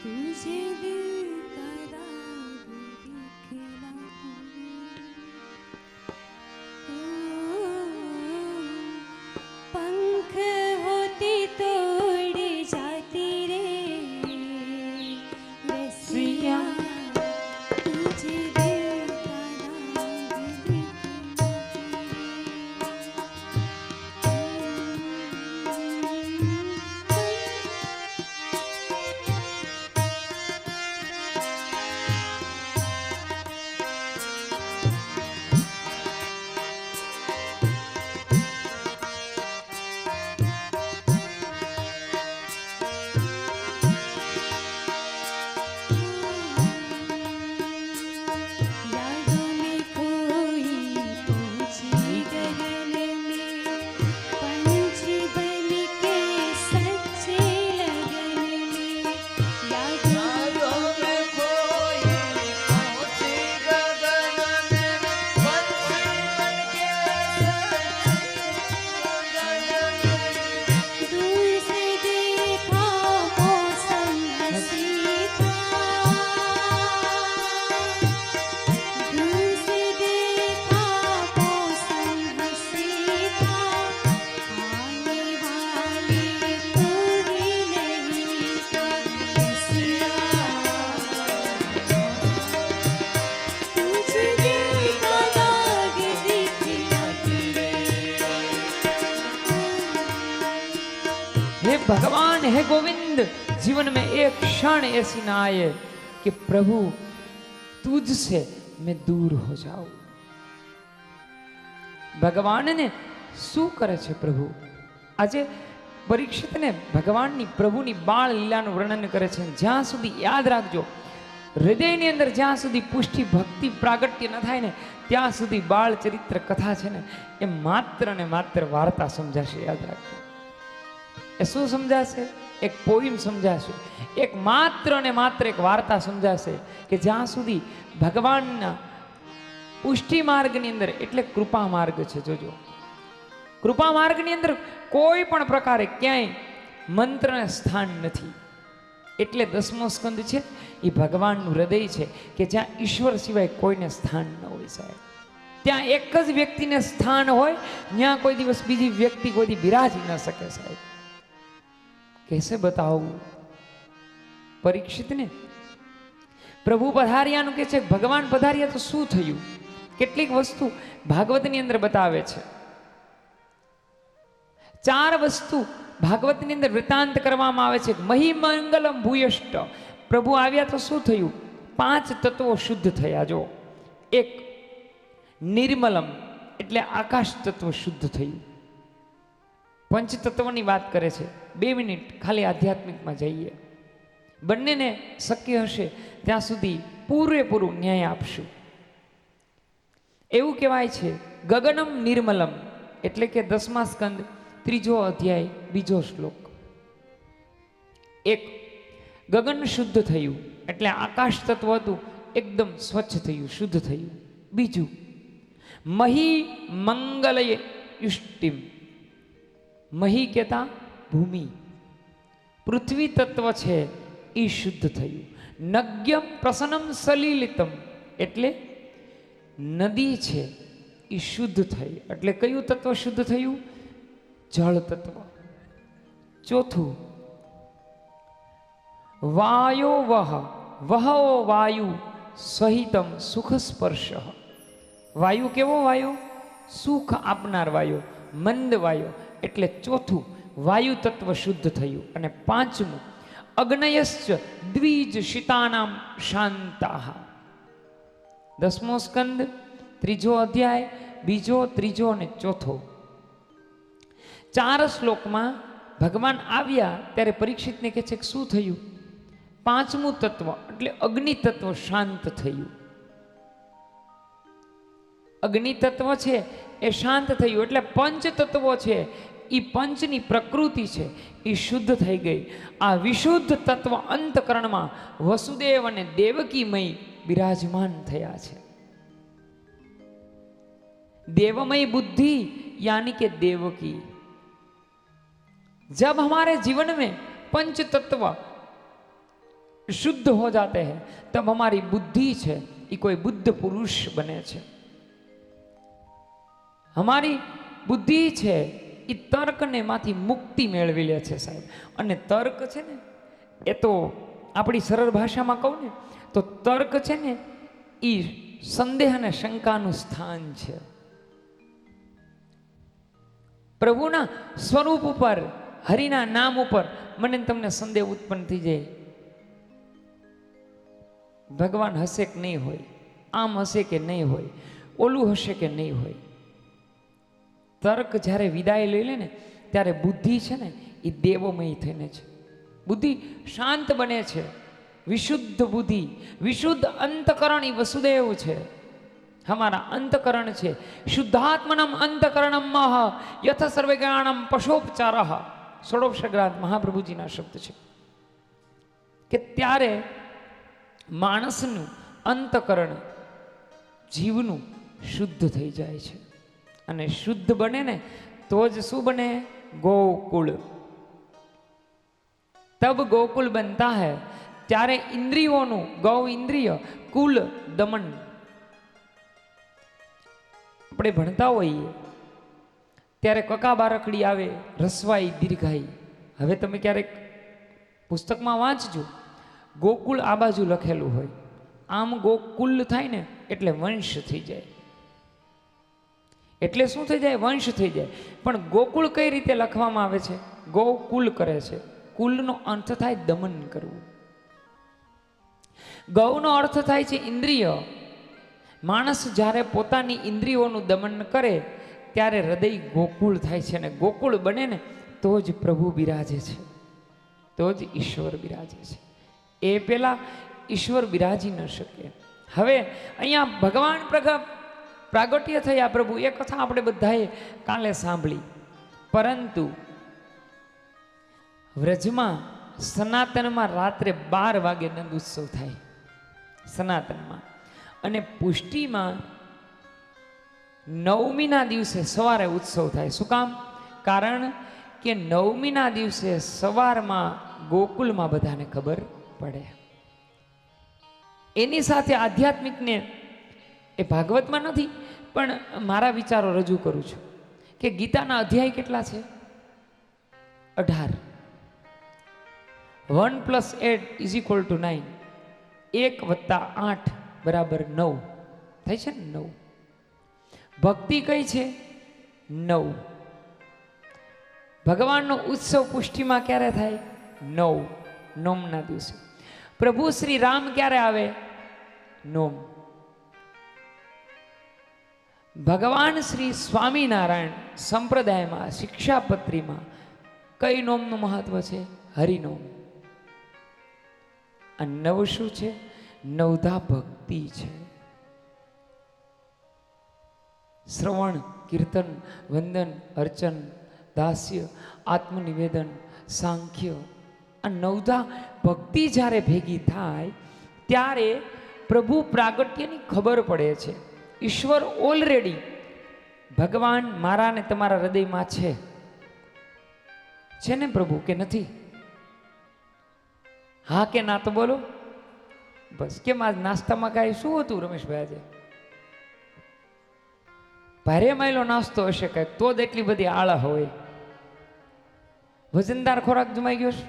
तुझे दिल का दाग दिखलाती. पंख होती तोड़ जाती रे रसिया, तुझे दिल का दाग दिखलाती. भगवान है गोविंद जीवन में एक क्षण ऐसी ना आए कि प्रभु तुझसे मैं दूर हो जाऊं। भगवान ने शू करे छे प्रभु? आज परीक्षित ने भगवान नी प्रभु नी बाळ लीलानुं वर्णन करे छे। ज्यां सुधी याद राखजो, हृदयनी अंदर ज्यां सुधी पुष्टि भक्ति प्रागट्य न थाय ने ત્યાં સુધી બાળ ચરિત્ર કથા છે ને એ માત્ર ને માત્ર વાર્તા સમજાશે। યાદ રાખજો, એ શું સમજાશે? એક પોઈમ સમજાશે, એક માત્ર ને માત્ર એક વાર્તા સમજાશે કે જ્યાં સુધી ભગવાનના પુષ્ટિ માર્ગની અંદર, એટલે કૃપા માર્ગ છે, જોજો કૃપા માર્ગની અંદર કોઈ પણ પ્રકારે ક્યાંય મંત્રને સ્થાન નથી। એટલે 10મો સ્કંદ છે એ ભગવાનનું હૃદય છે કે જ્યાં ઈશ્વર સિવાય કોઈને સ્થાન ન હોય સાહેબ। ત્યાં એક જ વ્યક્તિને સ્થાન હોય, ત્યાં કોઈ દિવસ બીજી વ્યક્તિ કોઈ દી બિરાજી ન શકે સાહેબ। कैसे बताऊं? પરીક્ષિતને પ્રભુ પધાર્યાનું કે છે, ભગવાન પધાર્યા તો શું થયું? કેટલીક વસ્તુ ભાગવતની અંદર બતાવે છે। 4 વસ્તુ ભાગવતની અંદર વૃત્તાંત કરવામાં આવે છે। મહિમંગલમ ભૂયષ્ટ, પ્રભુ આવ્યા તો શું થયું? 5 તત્વો શુદ્ધ થયા। જો, એક નિર્મલમ એટલે આકાશ તત્વ શુદ્ધ થયું। પંચ તત્વની વાત કરે છે। 2 મિનિટ ખાલી આધ્યાત્મિકમાં જઈએ, બંનેને શક્ય હશે ત્યાં સુધી પૂરેપૂરું ન્યાય આપશું। એવું કહેવાય છે ગગનમ નિર્મલમ, એટલે કે 10મા સ્કંદ 3જો અધ્યાય 2જો શ્લોક। એક ગગન શુદ્ધ થયું એટલે આકાશ તત્વ હતું એકદમ સ્વચ્છ થયું, શુદ્ધ થયું। બીજું મહી મંગલય યુષ્ટિમ, મહી કહેતા ભૂમિ, પૃથ્વી તત્વ છે એ શુદ્ધ થયું। નગ્યમ પ્રસન્નમ સલીલિતમ, એટલે નદી છે એ શુદ્ધ થઈ। એટલે કયું તત્વ શુદ્ધ થયું? જળ તત્વ। ચોથું વાયો વહ, વહો વાયુ સહિતમ સુખ સ્પર્શ। વાયુ કેવો વાયુ? સુખ આપનાર વાયુ, મંદ વાયુ। એટલે ચોથું વાયુ તત્વ શુદ્ધ થયું। અને 5મું અગ્નયશ્ચ દ્વિજ શીતાનામ શાંતાહ। 10મો સ્કંદ 3જો અધ્યાય 2જો 3જો અને 4થો। 4 શ્લોકમાં ભગવાન આવ્યા ત્યારે પરીક્ષિતને કહે છે કે શું થયું? 5મું તત્વ એટલે અગ્નિ તત્વ શાંત થયું। અગ્નિ તત્વ છે એ શાંત થયું એટલે પંચ તત્વો છે એ પંચની પ્રકૃતિ છે એ શુદ્ધ થઈ ગઈ। આ વિશુદ્ધ તત્વ અંતકરણમાં વસુદેવ અને દેવકીમય બિરાજમાન થયા છે। देवमय बुद्धि यानी के देवकी। जब हमारे जीवन में पंच तत्व शुद्ध हो जाते हैं तब हमारी बुद्धि है ये कोई बुद्ध पुरुष बने छे। हमारी बुद्धि है ये तर्क ने माथी मुक्ति मेळवी ले छे साहेब। अने तर्क छे ने ए तो आपणी सरल भाषा में कहूं ने तो तर्क छे ने ई संदेह ने शंकानुं स्थान छे। प्रभुना स्वरूप पर, हरिना नाम पर मने तमने संदेह उत्पन्न थी जाए, भगवान हसे के नहीं होय, आम हसे के नहीं होय, ओलू हसे के नहीं होय। तर्क જ્યારે વિદાય લઈ લે ને ત્યારે બુદ્ધિ છે ને એ દેવમય થઈને છે। બુદ્ધિ શાંત બને છે, વિશુદ્ધ બુદ્ધિ, વિશુદ્ધ અંતકરણ એ વસુદેવ છે। हमारा अंतकरण छे शुद्धात्मनम अंतकरणम मह यथ सर्वज्ञानम पशोपचारः। षोडशग्रंथ महाप्रभु जी ना शब्द छे कि त्यारे माणसनु अंतकरण जीवनु शुद्ध थई जाय छे। अने शुद्ध बने ने तो ज शुं बने? गोकुल। तब गोकुल बनता है त्यारे इंद्रियोनु, गौ इंद्रिय, कुल दमन। આપણે ભણતા હોઈએ ત્યારે કકા બારકડી આવે, રસવાઈ દીર્ઘાઈ। હવે તમે ક્યારેક પુસ્તકમાં વાંચજો, ગોકુળ આ બાજુ લખેલું હોય, આમ ગોકુલ થાય ને એટલે વંશ થઈ જાય। એટલે શું થઈ જાય? વંશ થઈ જાય। પણ ગોકુળ કઈ રીતે લખવામાં આવે છે? ગોકુલ કરે છે. કુલનો અર્થ થાય દમન કરવું. ગૌનો અર્થ થાય છે ઇન્દ્રિય. માણસ જ્યારે પોતાની ઇન્દ્રિયોનું દમન કરે ત્યારે હૃદય ગોકુળ થાય છે, અને ગોકુળ બને ને તો જ પ્રભુ બિરાજે છે, તો જ ઈશ્વર બિરાજે છે. એ પેલા ઈશ્વર બિરાજી ન શકે. હવે અહીંયા ભગવાન પ્રાગટ્ય થયા પ્રભુ, એ કથા આપણે બધાએ કાલે સાંભળી. પરંતુ વ્રજમાં સનાતનમાં રાત્રે 12 વાગે નંદ ઉત્સવ થાય સનાતનમાં, અને પુષ્ટિમાં 9મીના દિવસે સવારે ઉત્સવ થાય. શું કામ? કારણ કે 9મીના દિવસે સવારમાં ગોકુલમાં બધાને ખબર પડે. એની સાથે આધ્યાત્મિકને, એ ભાગવતમાં નથી પણ મારા વિચારો રજૂ કરું છું કે ગીતાના અધ્યાય કેટલા છે? 18. 1 + 8 = 9. 1 + 8 = 9 થાય છે ને? 9. ભક્તિ કઈ છે? 9. ભગવાનનો ઉત્સવ પુષ્ટિમાં ક્યારે થાય? 9. નોમના દિવસે. પ્રભુ શ્રી રામ ક્યારે આવે? નોમ. ભગવાન શ્રી સ્વામિનારાયણ સંપ્રદાયમાં શિક્ષાપત્રીમાં કઈ નોમનું મહત્વ છે? હરિનોમ. આ 9 શું છે? 9ધા ભક્તિ છે. શ્રવણ, કીર્તન, વંદન, અર્ચન, દાસ્ય, આત્મનિવેદન, સાંખ્ય, આ 9ધા ભક્તિ જ્યારે ભેગી થાય ત્યારે પ્રભુ પ્રાગટ્યની ખબર પડે છે. ઈશ્વર ઓલરેડી, ભગવાન મારા ને તમારા હૃદયમાં છે ને પ્રભુ, કે નથી? હા કે ના તો બોલો. બસ. કેમ આજ નાસ્તામાં કાંઈ શું હતું રમેશભાઈ? આજે ભારે માયલો નાસ્તો હશે કાંઈક, તો જ એટલી બધી આળા હોય. વજનદાર ખોરાક જમાઈ ગયો છે.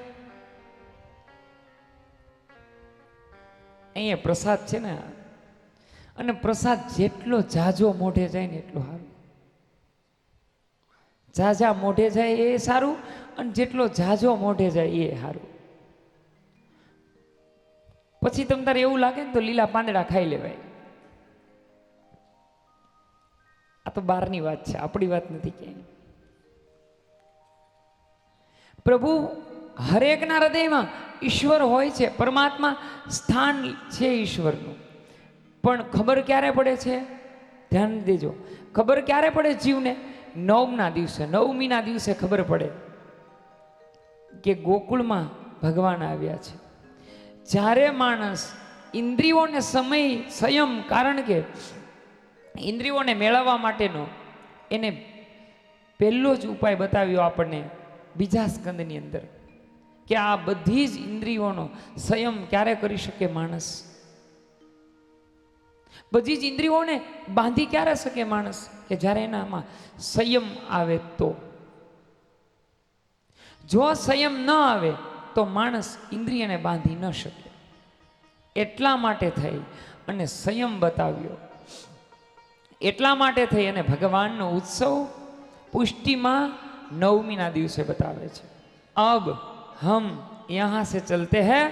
અહીંયા પ્રસાદ છે ને, અને પ્રસાદ જેટલો ઝાઝો મોઢે જાય ને એટલું સારું. ઝાઝા મોઢે જાય એ સારું, અને જેટલો ઝાઝો મોઢે જાય એ સારું. પછી તમ તારે એવું લાગે ને તો લીલા પાંદડા ખાઈ લેવાય. આ તો બહારની વાત છે, આપણી વાત નથી ક્યાંય. પ્રભુ હરેકના હૃદયમાં ઈશ્વર હોય છે, પરમાત્મા સ્થાન છે ઈશ્વરનું. પણ ખબર ક્યારે પડે છે? ધ્યાન દેજો. ખબર ક્યારે પડે જીવને? 9મના દિવસે, 9મીના દિવસે ખબર પડે કે ગોકુળમાં ભગવાન આવ્યા છે. જ્યારે માણસ ઇન્દ્રિયોને સંયમ, કારણ કે ઇન્દ્રિયોને મેળવવા માટેનો એને પહેલો જ ઉપાય બતાવ્યો આપણને બીજા સ્કંદની અંદર, કે આ બધી જ ઇન્દ્રિયોનો સંયમ ક્યારે કરી શકે માણસ? બધી જ ઇન્દ્રિયોને બાંધી ક્યારે શકે માણસ? કે જ્યારે એનામાં સંયમ આવે તો. જો સંયમ ન આવે તો માણસ ઇન્દ્રિયને બાંધી ન શકે. એટલા માટે થઈ અને સંયમ બતાવ્યો. એટલા માટે થઈ અને ભગવાનનો ઉત્સવ પુષ્ટિમાં 9મીના દિવસે બતાવે છે. અબ હમ યહાં સે ચલતે હૈ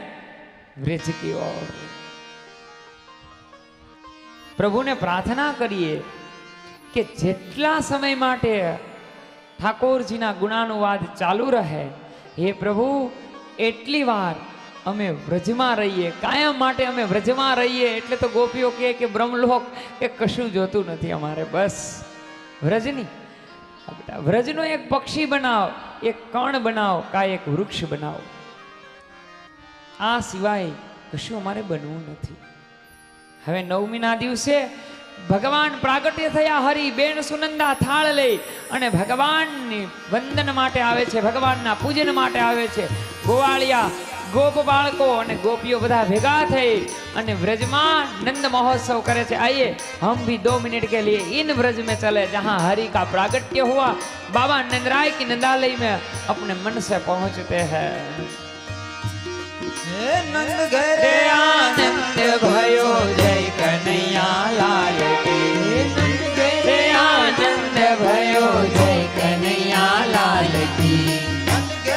વ્રજ की ओर. પ્રભુને પ્રાર્થના કરીએ કે જેટલા સમય માટે ઠાકોરજીના ગુણાનુવાદ ચાલુ રહે, હે પ્રભુ એટલી વાર અમે વ્રજમાં રહીએ, કાયમ માટે અમે વ્રજમાં રહીએ. એટલે તો ગોપીઓ કહે કે બ્રહ્મલોક એ કશું જોતું નથી અમારે, બસ વ્રજની. વ્રજનો એક પક્ષી બનાવ, એક કણ બનાવ, કાંઈ એક વૃક્ષ બનાવો. આ સિવાય કશું અમારે બનવું નથી. હવે 9મીના દિવસે ભગવાન પ્રાગટ્ય થયા. હરિ બેન સુનંદા થાળ લઈ અને ભગવાનની વંદન માટે આવે છે, ભગવાનના પૂજન માટે આવે છે. ગોવાળિયા, ગોપ બાળકો અને ગોપીઓ બધા ભેગા થઈ અને વ્રજમાં નંદ महोत्सव करे थे। आइए हम भी 2 मिनट के लिए इन व्रज में चले जहाँ हरि का प्रागट्य हुआ। बाबा नंदराय की नंदालय में अपने मन से पहुंचते हैं। नंद घरे आनंद भयो जय कन्हैया लाल की। नंद घरे आनंद भयो जय कन्हैया लाल की। नंद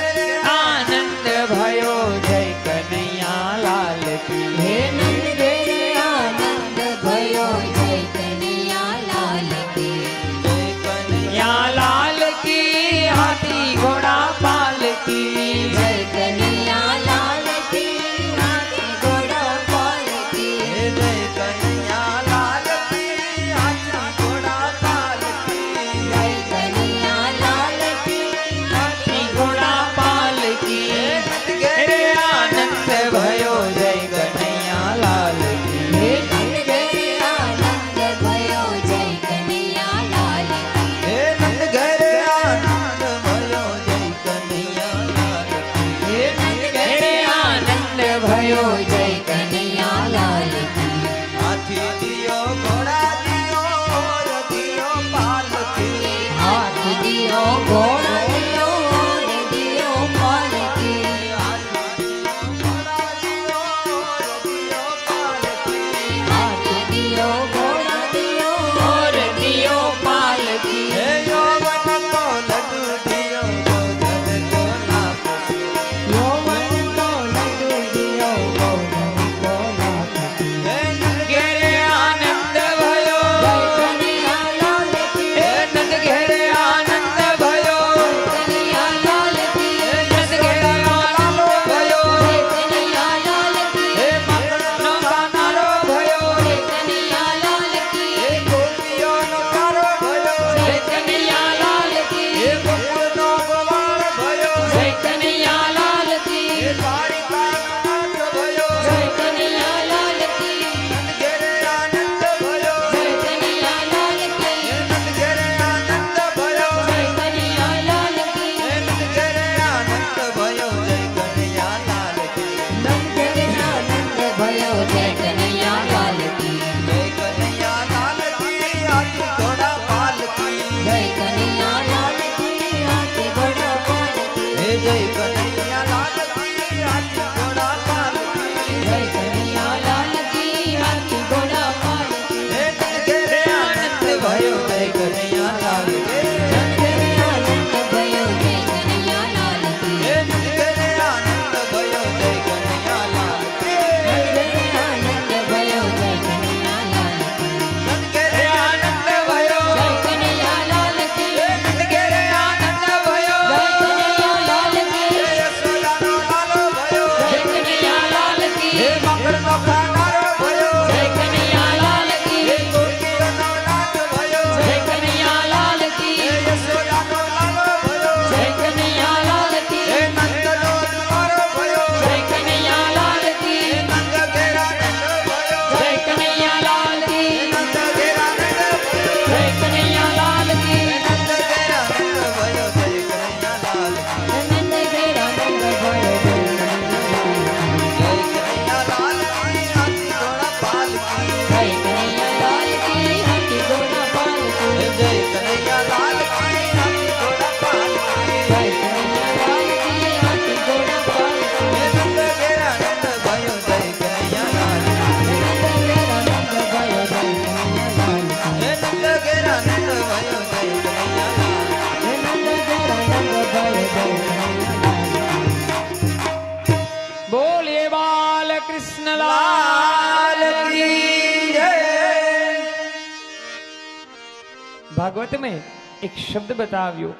ભાગવતમે એક શબ્દ બતાવ્યો,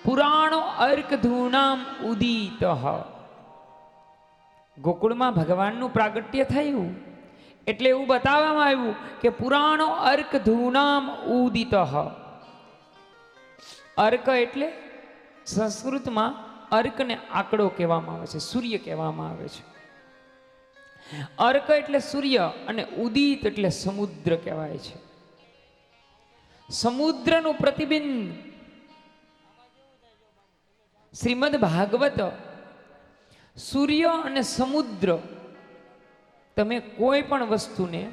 પુરાણો અર્ક ધૂનામ ઉદિત. ગોકુળમાં ભગવાનનું પ્રાગટ્ય થયું એટલે એવું બતાવવામાં આવ્યું કે પુરાણો અર્ક ધૂનામ ઉદિત. અર્ક એટલે સંસ્કૃતમાં અર્કને આંકડો કહેવામાં આવે છે, સૂર્ય કહેવામાં આવે છે. અર્ક એટલે સૂર્ય અને ઉદિત એટલે સમુદ્ર કહેવાય છે. સમુદ્રનું પ્રતિબિંબ શ્રીમદ ભાગવત સૂર્ય અને સમુદ્ર, તમે કોઈ પણ વસ્તુને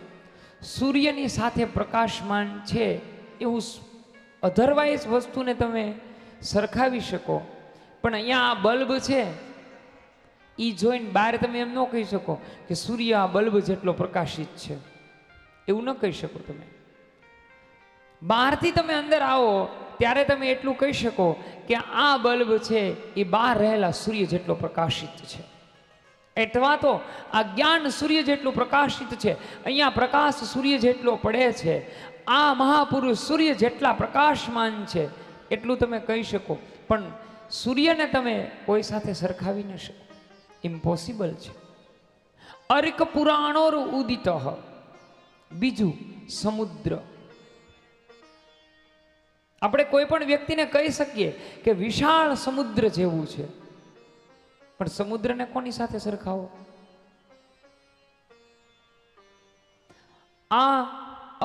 સૂર્યની સાથે પ્રકાશમાન છે એવું અધરવાઇઝ વસ્તુને તમે સરખાવી શકો, પણ અહીંયા આ બલ્બ છે એ જોઈને બહાર તમે એમ ન કહી શકો કે સૂર્ય આ બલ્બ જેટલો પ્રકાશિત છે, એવું ન કહી શકો. તમે બહારથી તમે અંદર આવો ત્યારે તમે એટલું કહી શકો કે આ બલ્બ છે એ બહાર રહેલા સૂર્ય જેટલો પ્રકાશિત છે, અથવા તો આ જ્ઞાન સૂર્ય જેટલું પ્રકાશિત છે, અહીંયા પ્રકાશ સૂર્ય જેટલો પડે છે, આ મહાપુરુષ સૂર્ય જેટલા પ્રકાશમાન છે, એટલું તમે કહી શકો. પણ સૂર્યને તમે કોઈ સાથે સરખાવી ન શકો, ઇમ્પોસિબલ છે. અર્ક પુરાણોર ઉદિત. બીજું સમુદ્ર. આપણે કોઈ પણ વ્યક્તિને કહી શકીએ કે વિશાળ સમુદ્ર જેવું છે, પણ સમુદ્રને કોની સાથે સરખાવો? આ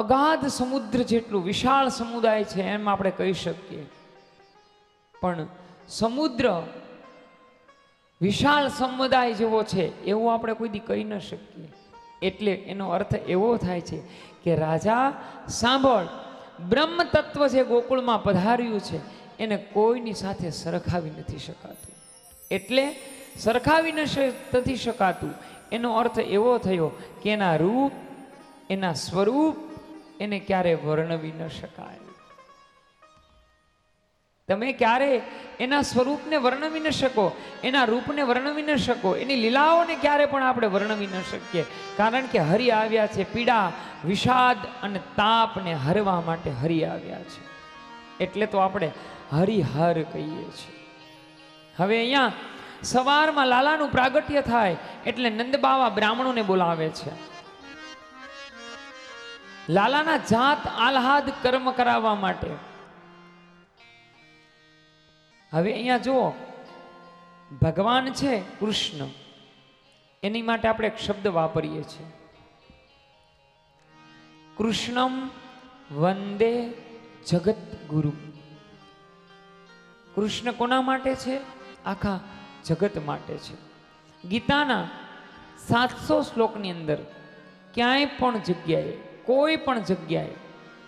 અગાધ સમુદ્ર જેટલું વિશાળ સમુદાય છે એમ આપણે કહી શકીએ, પણ સમુદ્ર વિશાળ સમુદાય જેવો છે એવું આપણે કોઈ દી કહી ન શકીએ. એટલે એનો અર્થ એવો થાય છે કે રાજા સાંભળ, બ્રહ્મ તત્વ જે ગોકુળમાં પધાર્યું છે એને કોઈની સાથે સરખાવી નથી શકાતું. એટલે સરખાવી નથી શકાતું એનો અર્થ એવો થયો કે એના રૂપ, એના સ્વરૂપ એને ક્યારે વર્ણવી ન શકાય. તમે ક્યારે એના સ્વરૂપને વર્ણવી ન શકો, એના રૂપને વર્ણવી ન શકો, એની લીલાઓને ક્યારે પણ આપણે વર્ણવી ન શકીએ. કારણ કે હરિ આવ્યા છે પીડા, વિષાદ અને તાપને હરવા માટે હરિ આવ્યા છે. એટલે તો આપણે હરિહર કહીએ છીએ. હવે અહીંયા સવારમાં લાલાનું પ્રાગટ્ય થાય એટલે નંદબાવા બ્રાહ્મણોને બોલાવે છે. લાલાના જાત આહલાદ કર્મ કરાવવા માટે. હવે અહીંયા જુઓ, ભગવાન છે કૃષ્ણ, એની માટે આપણે એક શબ્દ વાપરીએ છીએ, કૃષ્ણમ વંદે જગત ગુરુ. કૃષ્ણ કોના માટે છે? આખા જગત માટે છે. ગીતાના 700 શ્લોકની અંદર ક્યાંય પણ જગ્યાએ, કોઈ પણ જગ્યાએ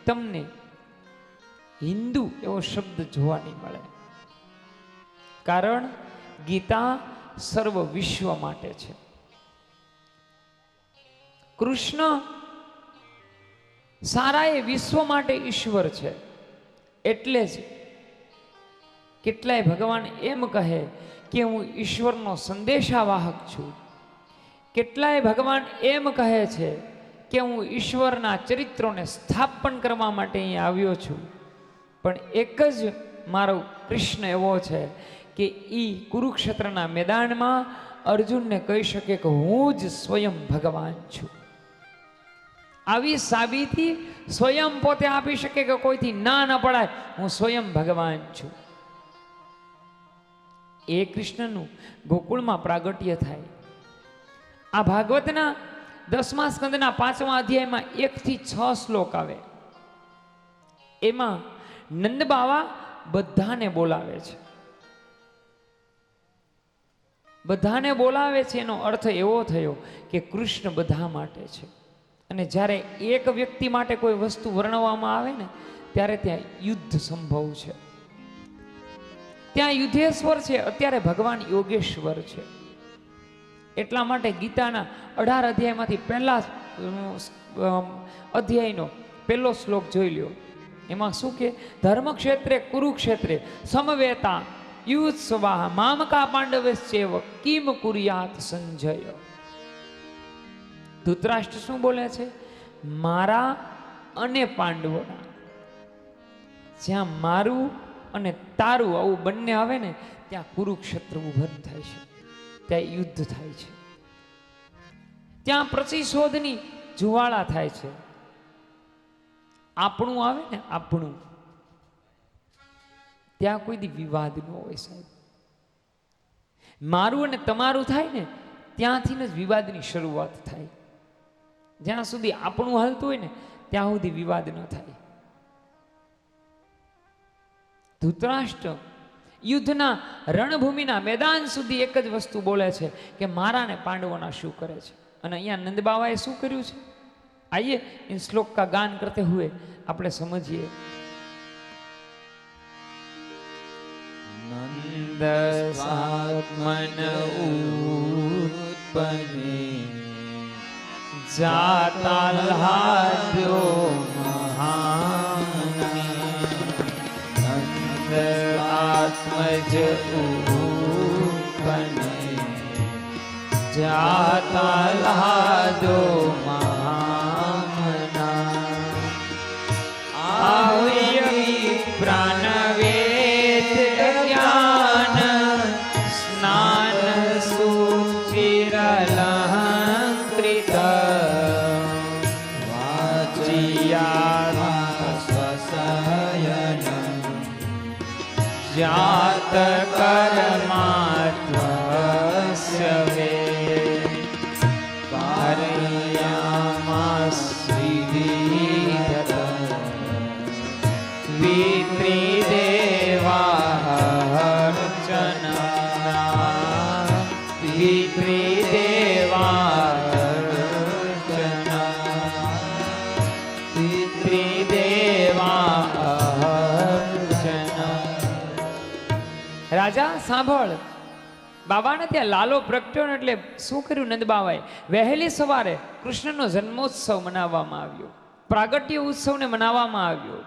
તમને હિન્દુ એવો શબ્દ જોવા નહીં મળે. કારણ ગીતા સર્વ વિશ્વ માટે છે. કૃષ્ણ સારા એ વિશ્વ માટે ઈશ્વર છે. એટલે જ કેટલાય ભગવાન એમ કહે કે હું ઈશ્વરનો સંદેશાવાહક છું. કેટલાય ભગવાન એમ કહે છે કે હું ઈશ્વરના ચરિત્રોને સ્થાપન કરવા માટે અહીં આવ્યો છું. પણ એક જ મારો કૃષ્ણ એવો છે કે એ કુરુક્ષેત્રના મેદાનમાં અર્જુનને કહી શકે કે હું જ સ્વયં ભગવાન છું. આવી સાબિતી સ્વયં પોતે આપી શકે કે કોઈથી ના ન પડાય, હું સ્વયં ભગવાન છું. એ કૃષ્ણનું ગોકુળમાં પ્રાગટ્ય થાય. આ ભાગવતના 10મા સ્કંદના 5મા અધ્યાયમાં 1 થી 6 શ્લોક આવે. એમાં નંદબાવા બધાને બોલાવે છે. બધાને બોલાવે છે એનો અર્થ એવો થયો કે કૃષ્ણ બધા માટે છે. અને જ્યારે એક વ્યક્તિ માટે કોઈ વસ્તુ વર્ણવવામાં આવે ને ત્યારે ત્યાં યુદ્ધ સંભવ છે. ત્યાં યુદ્ધેશ્વર છે, અત્યારે ભગવાન યોગેશ્વર છે. એટલા માટે ગીતાના 18 અધ્યાયમાંથી પહેલા અધ્યાયનો પહેલો શ્લોક જોઈ લ્યો. એમાં શું કે ધર્મક્ષેત્રે કુરુક્ષેત્રે સમવેતા યુત્સવાહ મામકા પાંડવશ્ચેવ કિમ કુર્યાત સંજય. ધૃતરાષ્ટ્ર શું બોલે છે? મારા અને પાંડવોના જ્યાં મારું અને તારું આવું બંને આવે ને ત્યાં કુરુક્ષેત્ર ઉભન થાય છે, ત્યાં યુદ્ધ થાય છે, ત્યાં પ્રતિશોધની જુવાળા થાય છે. આપણું આવે ને આપણું, ત્યાં કોઈ દી વિવાદ ન હોય સાહેબ. મારું અને તમારું થાય ને ત્યાંથી જ વિવાદની શરૂઆત થાય. જ્યાં સુધી આપણું હાલતું હોય ને ત્યાં સુધી વિવાદ ન થાય. ધૃતરાષ્ટ્ર યુદ્ધના રણભૂમિના મેદાન સુધી એક જ વસ્તુ બોલે છે કે મારા ને પાંડવોના શું કરે છે. અને અહીંયા નંદ બાવાએ શું કર્યું છે, આइए इन श्लोक का गान करते हुए આપણે સમજીએ. નંદ સાત્મન ઉત્પન્ને જાતાલ્હાદ્યો મહાને નંદ આત્મજ ઉત્પન્ને જાતાલ્હાદો મહામના આવ્ય પ્રાણવેદ જ્ઞાન સ્નાન સુચિરલંકૃત વાચિયા સ્વસયન જાત કર્માત્વસ્ય વે રાજા સાંભળ, બાબાને ત્યાં લાલો પ્રગટ્યો ને એટલે શું કર્યું નંદ બાવાએ? વહેલી સવારે કૃષ્ણનો જન્મોત્સવ મનાવવામાં આવ્યો, પ્રાગટ્ય ઉત્સવને મનાવવામાં આવ્યો,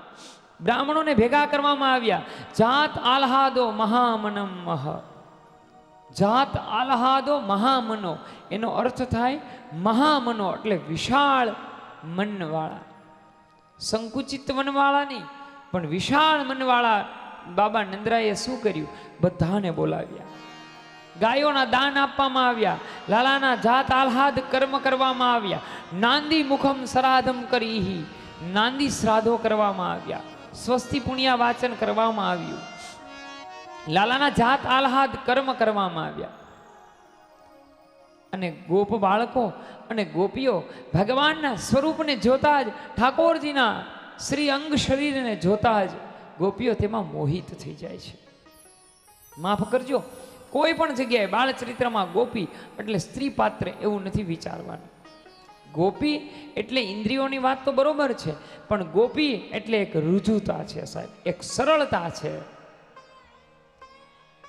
બ્રાહ્મણોને ભેગા કરવામાં આવ્યા. જાત આલ્હાદો મહામનમ મહ, જાત આલ્હાદો મહામનો, એનો અર્થ થાય મહામનો એટલે વિશાળ મનવાળા, સંકુચિત મનવાળા નહીં પણ વિશાળ મનવાળા. બાબા નંદરાએ શું કર્યું? બધાને બોલાવ્યા, ગાયોના દાન આપવામાં આવ્યા, લાલાના જાત આહ્લાદ કર્મ કરવામાં આવ્યા, નાંદી મુખમ શ્રાદ્ધમ કરી, નાંદી શ્રાદ્ધો કરવામાં આવ્યા, સ્વસ્તિ પુણ્યા વાચન કરવામાં આવ્યું, લાલાના જાત આહ્લાદ કર્મ કરવામાં આવ્યા. અને ગોપ બાળકો અને ગોપીઓ ભગવાનના સ્વરૂપને જોતા જ, ઠાકોરજીના શ્રી અંગ શરીરને જોતા જ ગોપીઓ તેમાં મોહિત થઈ જાય છે. માફ કરજો, કોઈ પણ જગ્યાએ બાળચરિત્રમાં ગોપી એટલે સ્ત્રી પાત્ર એવું નથી વિચારવાનું. ગોપી એટલે ઇન્દ્રિયોની વાત તો બરોબર છે, પણ ગોપી એટલે એક રુજુતા છે સાહેબ, એક સરળતા છે.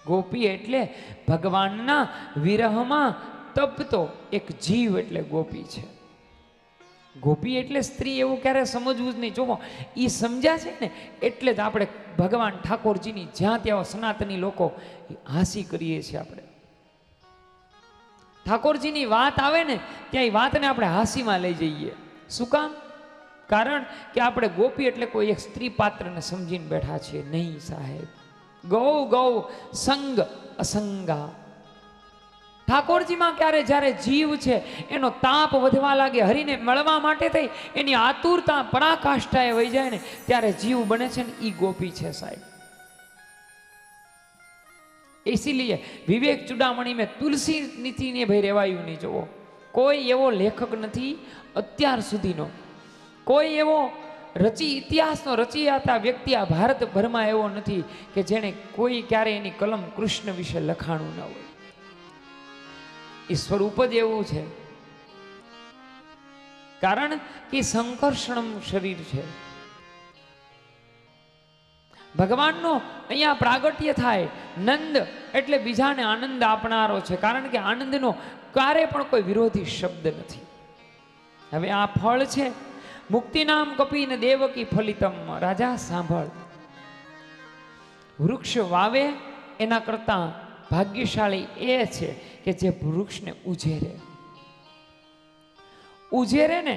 ગોપી એટલે ભગવાનના વિરહમાં તપતો એક જીવ એટલે ગોપી છે. ગોપી એટલે સ્ત્રી એવું ક્યારે સમજવું જ નહીં. જો એ સમજ્યા છે ને એટલે જ આપણે ભગવાન ઠાકોરજીની જ્યાં ત્યાં સનાતની લોકો હાંસી કરીએ છીએ. આપણે ઠાકોરજીની વાત આવે ને ત્યાં એ વાતને આપણે હાંસીમાં લઈ જઈએ. શું કામ? કારણ કે આપણે ગોપી એટલે કોઈ એક સ્ત્રી પાત્રને સમજીને બેઠા છીએ. નહીં સાહેબ, ગૌ ગૌ સંગ અસંગા. ઠાકોરજીમાં ક્યારે જ્યારે જીવ છે એનો તાપ વધવા લાગે, હરિને મળવા માટે થઈ એની આતુરતા પરાકાષ્ઠાએ વહી જાય ને ત્યારે જીવ બને છે ને એ ગોપી છે સાહેબ. इसीलिए विवेक चुडामणी में तुलसी नीति ने भाई रेवायु नहीं. जो कोई एवो लेखक नहीं अत्यार सुधीनो, कोई एवो रची इतिहासनो रचियाता व्यक्ति आ भारत भर में एवो नहीं कि जेने कोई क्यारे एनी कलम कृष्ण विषे लखाणु न होय. ई स्वरूप ज एवुं छे, कारण कि संकर्षणम शरीर छे. ભગવાનનો અહીંયા પ્રાગટ્ય થાય. નંદ એટલે બીજાને આનંદ આપનારો છે, કારણ કે આનંદનો ક્યારે પણ કોઈ વિરોધી શબ્દ નથી. હવે આ ફળ છે મુક્તિ નામ કપીને દેવકી ફલિતમ. રાજા સાંભળ, વૃક્ષ વાવે એના કરતા ભાગ્યશાળી એ છે કે જે વૃક્ષને ઉજેરે. ઉજેરે ને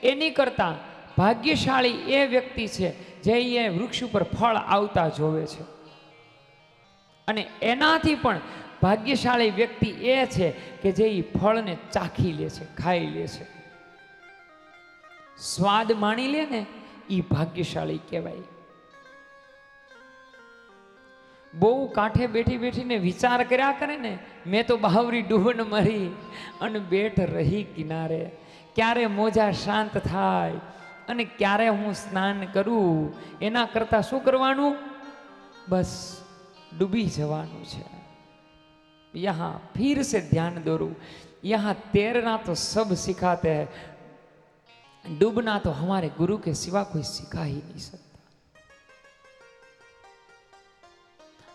એની કરતા ભાગ્યશાળી એ વ્યક્તિ છે જે એ વૃક્ષ ઉપર ફળ આવતા જોવે છે. અને એનાથી પણ ભાગ્યશાળી વ્યક્તિ એ છે કે જે એ ફળને ચાખી લે છે, ખાઈ લે છે, સ્વાદ માણી લે ને, એ ભાગ્યશાળી કહેવાય. બહુ કાંઠે બેઠી બેઠીને વિચાર કર્યા કરે ને, મેં તો બાવરી ડૂબન મરી અને બેઠ રહી કિનારે, ક્યારે મોજા શાંત થાય અને ક્યારે હું સ્નાન કરું, એના કરતાં શું કરવાનું? બસ ડૂબી જવાનું છે. यहाँ फिर से ध्यान दोरू, यहाँ तैरना तो सब सिखाते हैं, डूबना तो हमारे गुरु के सिवा कोई सिखा ही नहीं सकता.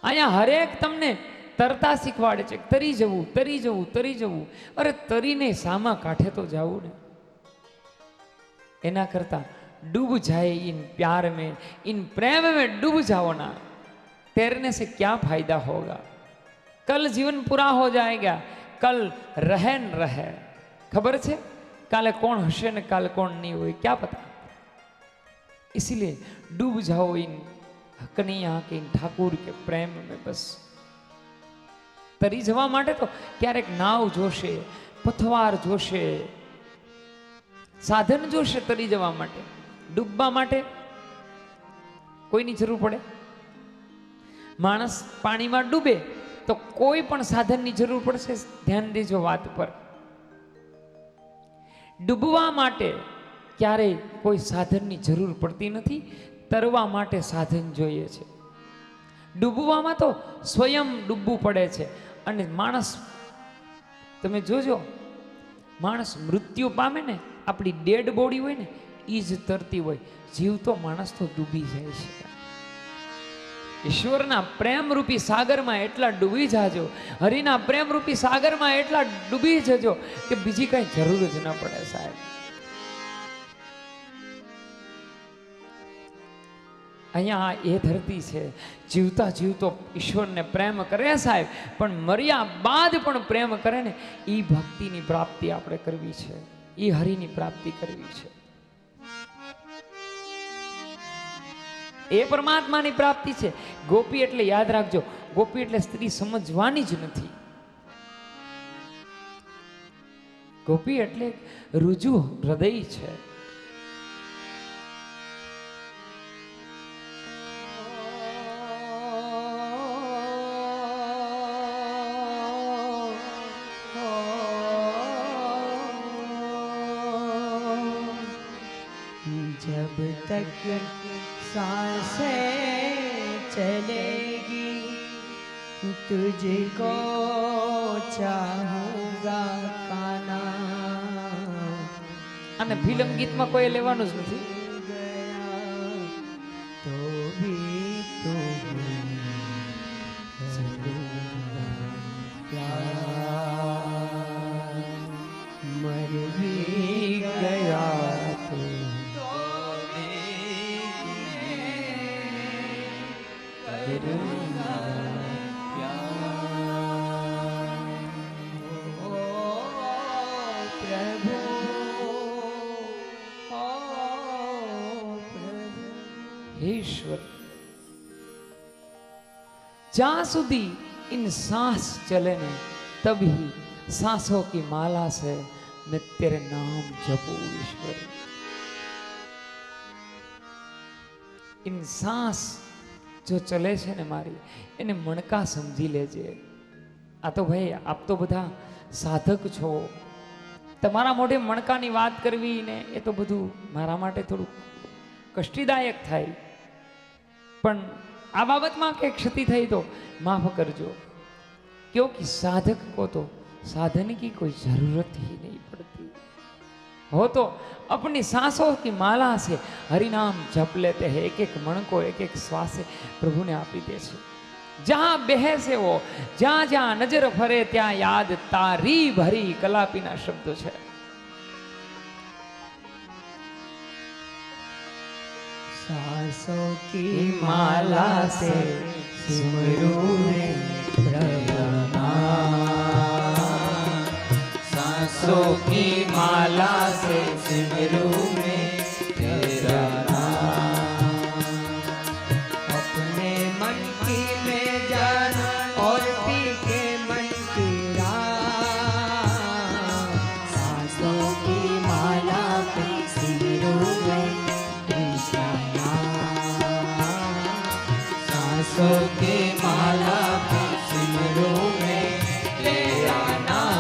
અહીંયા હરેક તમને તરતા શીખવાડે છે, તરી જવું, તરી જવું, તરી જવું. અરે તરીને સામા કાંઠે તો જાવું ને. એના કરતા डूब जाए इन प्यार में, इन प्रेम में डूब जाओ ना, तैरने से क्या फायदा होगा? कल जीवन पूरा हो जाएगा, कल रहे न रहे. खबर છે કાલે કોણ હશે ને કાલે કોણ નહીં હોય, क्या पता. इसीलिए डूब जाओ इन કનૈયા કે ઠાકુર કે પ્રેમ में. બસ તરી જવા માટે તો ક્યારેક નાવ જોશે, પથવાર જોશે, સાધન જોશે. તરી જવા માટે, ડૂબવા માટે કોઈની જરૂર પડે? માણસ પાણીમાં ડૂબે તો કોઈ પણ સાધનની જરૂર પડશે? ધ્યાન દેજો વાત પર. ડૂબવા માટે ક્યારેય કોઈ સાધનની જરૂર પડતી નથી, તરવા માટે સાધન જોઈએ છે. ડૂબવામાં તો સ્વયં ડૂબવું પડે છે. અને માણસ, તમે જોજો, માણસ મૃત્યુ પામે ને, આપણી ડેડ બોડી હોય ને, એ જ તરતી હોય. જીવતો માણસ તો ડૂબી જાય છે. ઈશ્વરના પ્રેમરૂપી સાગરમાં એટલા ડૂબી જાજો, હરિના પ્રેમરૂપી સાગરમાં એટલા ડૂબી જજો કે બીજી કઈ જરૂર જ ન પડે સાહેબ. અહીંયા એ ધરતી છે, જીવતા જીવતો ઈશ્વરને પ્રેમ કરે સાહેબ, પણ મર્યા બાદ પણ પ્રેમ કરે ને, એ ભક્તિની પ્રાપ્તિ આપણે કરવી છે, એ હરિની પ્રાપ્તિ કરવી છે. એ પરમાત્માની પ્રાપ્તિ છે. ગોપી એટલે યાદ રાખજો, ગોપી એટલે સ્ત્રી સમજવાની જ નથી. ગોપી એટલે રુજુ હૃદય છે. जब तक सांसें चलेगी तुझको चाहूंगा काना. અને ફિલ્મ ગીતમાં કોઈ લેવાનું જ નથી. गया तो भी तो प्यार मर भी गया तो हे ईश्वर, जहां સુધી इन सांस चले ने, तभी सांसों की माला से मैं तेरे नाम जपू ईश्वर. इन सांस जो चले છે ને મારી, એને મણકા સમજી લેજે. આ તો ભાઈ આપ તો બધા સાધક છો, તમારા મોઢે મણકાની વાત કરવી ને એ તો બધું મારા માટે થોડું કષ્ટીદાયક થાય. પણ આ બાબતમાં કંઈ ક્ષતિ થઈ તો માફ કરજો, क्योंकि साधक को तो साधन की कोई जरूरत ही नहीं पड़ती. हो तो अपनी सांसों की माला से हरिनाम जप लेते हैं. एक एक मण को, एक एक श्वास प्रभु ने आपी दे छे. जहां बहे से वो, जहां जहां नजर फरे ત્યાં યાદ તારી ભરી કલાપીના શબ્દો છે. सांसों की माला से सिमरूं मैं प्रभु नाम. सांसों की माला से सिमरूं मैं सांसों की माला में सिमरूं मैं तेरा नाम।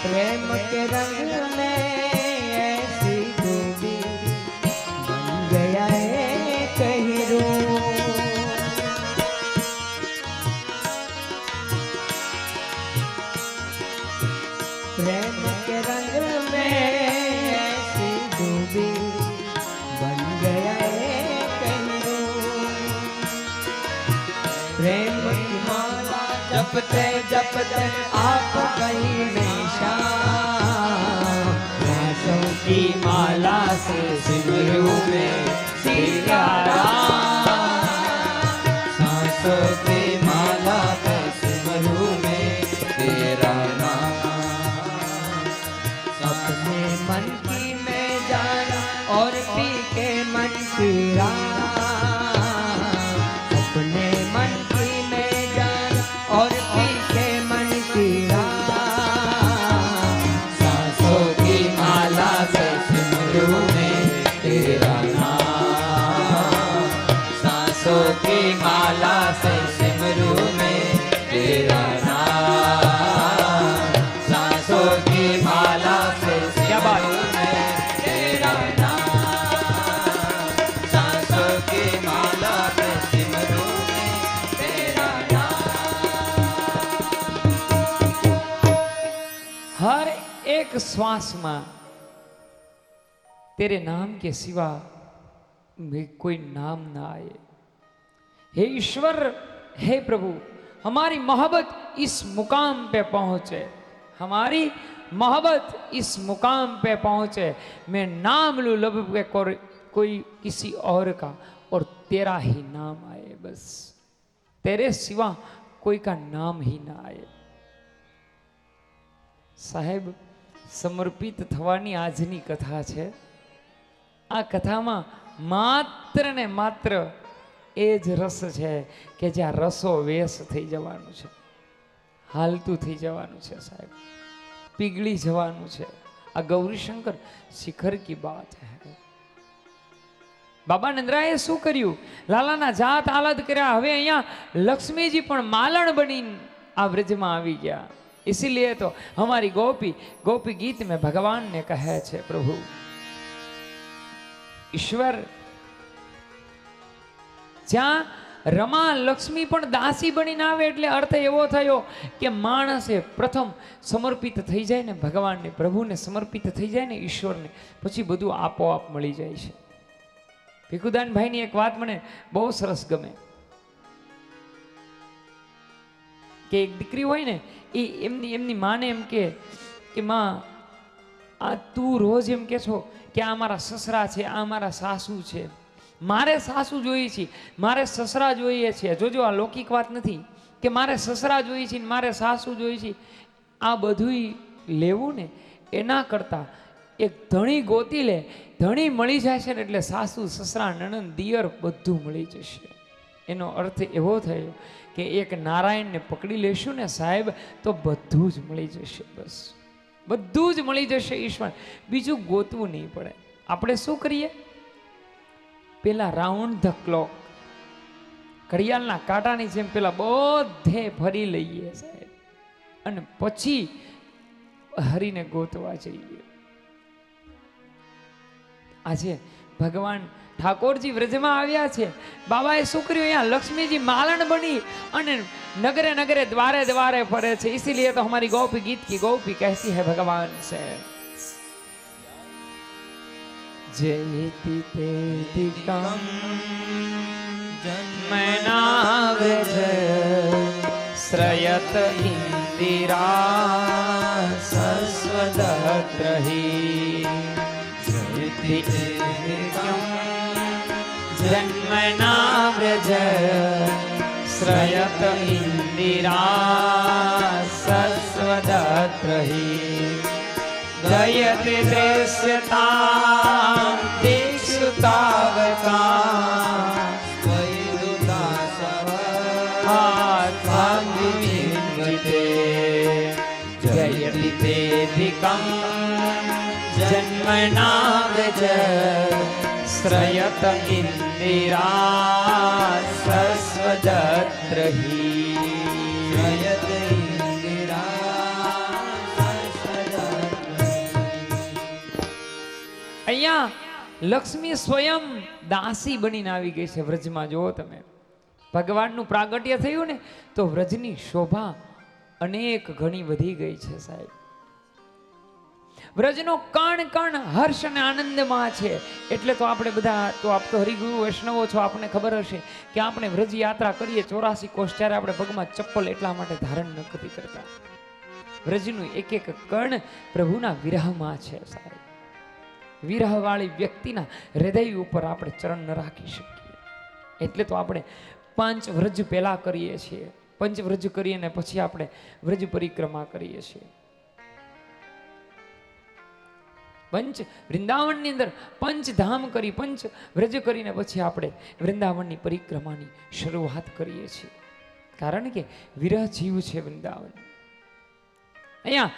प्रेम के रंग में ऐसी डूबी बन गया एक हीरो। प्रेम के रंग में ऐसी डूबी बन गया एक हीरो। प्रेम की माला जपते जपते आप कहीं सांसों की माला से सिमरूं मैं तेरा नाम। सांसों की माला पे सिमरूं मैं तेरा नाम। अपने मन की में जाना और पी के मन की अपने मन की में जाना और पी के मन की सांसों की माला से सिमरूं मैं तेरा नाम। सांसों की माला से सिमरूं मैं तेरा नाम। सांसों की माला से सिमरूं मैं तेरा नाम। सांसों की माला से सिमरूं मैं तेरा नाम। हर एक श्वास में तेरे नाम के सिवा में कोई नाम ना आए। हे ईश्वर, हे प्रभु, हमारी मोहब्बत इस मुकाम पे पहुंचे, हमारी मोहब्बत इस मुकाम पे पहुंचे। मैं नाम लूं लब के कोई किसी और का और तेरा ही नाम आए। बस तेरे सिवा कोई का नाम ही ना आए। साहेब, समर्पित થવાની આજની કથા છે। આ કથામાં માત્ર ને માત્ર એ જ રસ છે કે જ્યાં રસો વેશ થઈ જવાનું છે, હાલતું થઈ જવાનું છે સાહેબ, પીગળી જવાનું છે। આ ગૌરીશંકર શિખર કી બાત હે। બાબા નંદરાએ શું કર્યું? લાલાના જાત આલાદ કર્યા। હવે અહીંયા લક્ષ્મીજી પણ માલણ બની આ વ્રજમાં આવી ગયા। इसीलिए तो हमारी गोपी गोपी गीत में भगवान ने कहा है, प्रभु ईश्वर ज्या रमा लक्ष्मी पण दासी बनी ना आवे એટલે अर्थ एवो थयो કે માણસે પ્રથમ સમર્પિત થઈ જાય ને ભગવાનને, પ્રભુને સમર્પિત થઈ જાય ને ઈશ્વરને, પછી બધું આપોઆપ મળી જાય છે। ભીખુદાન ભાઈની એક વાત મને બહુ સરસ ગમે કે એક દીકરી હોય ને એ એમની માને એમ કે માં આ તું રોજ એમ કે છો કે આ મારા સસરા છે, આ મારા સાસુ છે, મારે સાસુ જોઈએ છે, મારે સસરા જોઈએ છે। જોજો, આ લૌકિક વાત નથી કે મારે સસરા જોઈએ છે, મારે સાસુ જોઈએ છે। આ બધું લેવું ને એના કરતા એક ધણી ગોતી લે, ધણી મળી જાય છે ને એટલે સાસુ સસરા નણંદ દિયર બધું મળી જશે। એનો અર્થ એવો થયો કે એક નારાયણને પકડી લેશું ને સાહેબ તો બધું જ મળી જશે। બસ બધું જ મળી જશે ઈશ્વર, બીજું ગોતવું નહીં પડે। આપણે શું કરીએ? પેલા રાઉન્ડ ધ ક્લોક ઘડિયાળના કાંટાની જેમ પેલા બધે ફરી લઈએ સાહેબ અને પછી હરીને ગોતવા જઈએ। આજે ભગવાન ઠાકોરજી વ્રજમાં આવ્યા છે। બાબાએ શું કર્યું? અહીંયા લક્ષ્મીજી માલણ બની અને નગરે નગરે દ્વારે દ્વારે ફરે છે। इसीलिए तो हमारी गोपी गीत की गोपी कहती है भगवान से, जयति तेतिकं जन्मना व्रज श्रयत ઇન્દિરા સસ્વદત્રહી જયતિ એકમ જન્મના વ્રજ શ્રયત ઇન્દિરા સસ્વદત્રહી જયતિ દૃશ્યતા દિક્ષુતાવકા જયતિ તેધિકમ જન્મના વ્રજ શ્રયત ઇન્દિરા સસ્વદત્રહી શ્રયત અહીંયા લક્ષ્મી સ્વયં દાસી બનીને આવી ગઈ છે વ્રજમાં. જુઓ તમે, ભગવાનનું પ્રાગટ્ય થયું ને તો વ્રજની શોભા અનેક ઘણી વધી ગઈ છે સાહેબ. વ્રજનો કણ કણ હર્ષ અને આનંદમાં છે. એટલે તો આપણે બધા તો આપ તો હરિગુરુ વૈષ્ણવો છો, આપણને ખબર હશે કે આપણે વ્રજ યાત્રા કરીએ 84 કોષ, ત્યારે આપણે પગમાં ચપ્પલ એટલા માટે ધારણ નથી કરતા. વ્રજનું એક એક કણ પ્રભુના વિરહમાં છે સાહેબ. વિરહવાળી વ્યક્તિના હૃદય ઉપર આપણે ચરણ ન રાખી શકીએ. એટલે તો આપણે 5 વ્રજ પહેલા કરીએ છીએ. 5 વ્રજ કરીને પછી આપણે વ્રજ પરિક્રમા કરીએ છીએ. વૃંદાવનની અંદર 5 ધામ કરી, 5 વ્રજ કરીને પછી આપણે વૃંદાવનની પરિક્રમાની શરૂઆત કરીએ છીએ. કારણ કે વિરહ જીવ છે વૃંદાવન. અહીંયા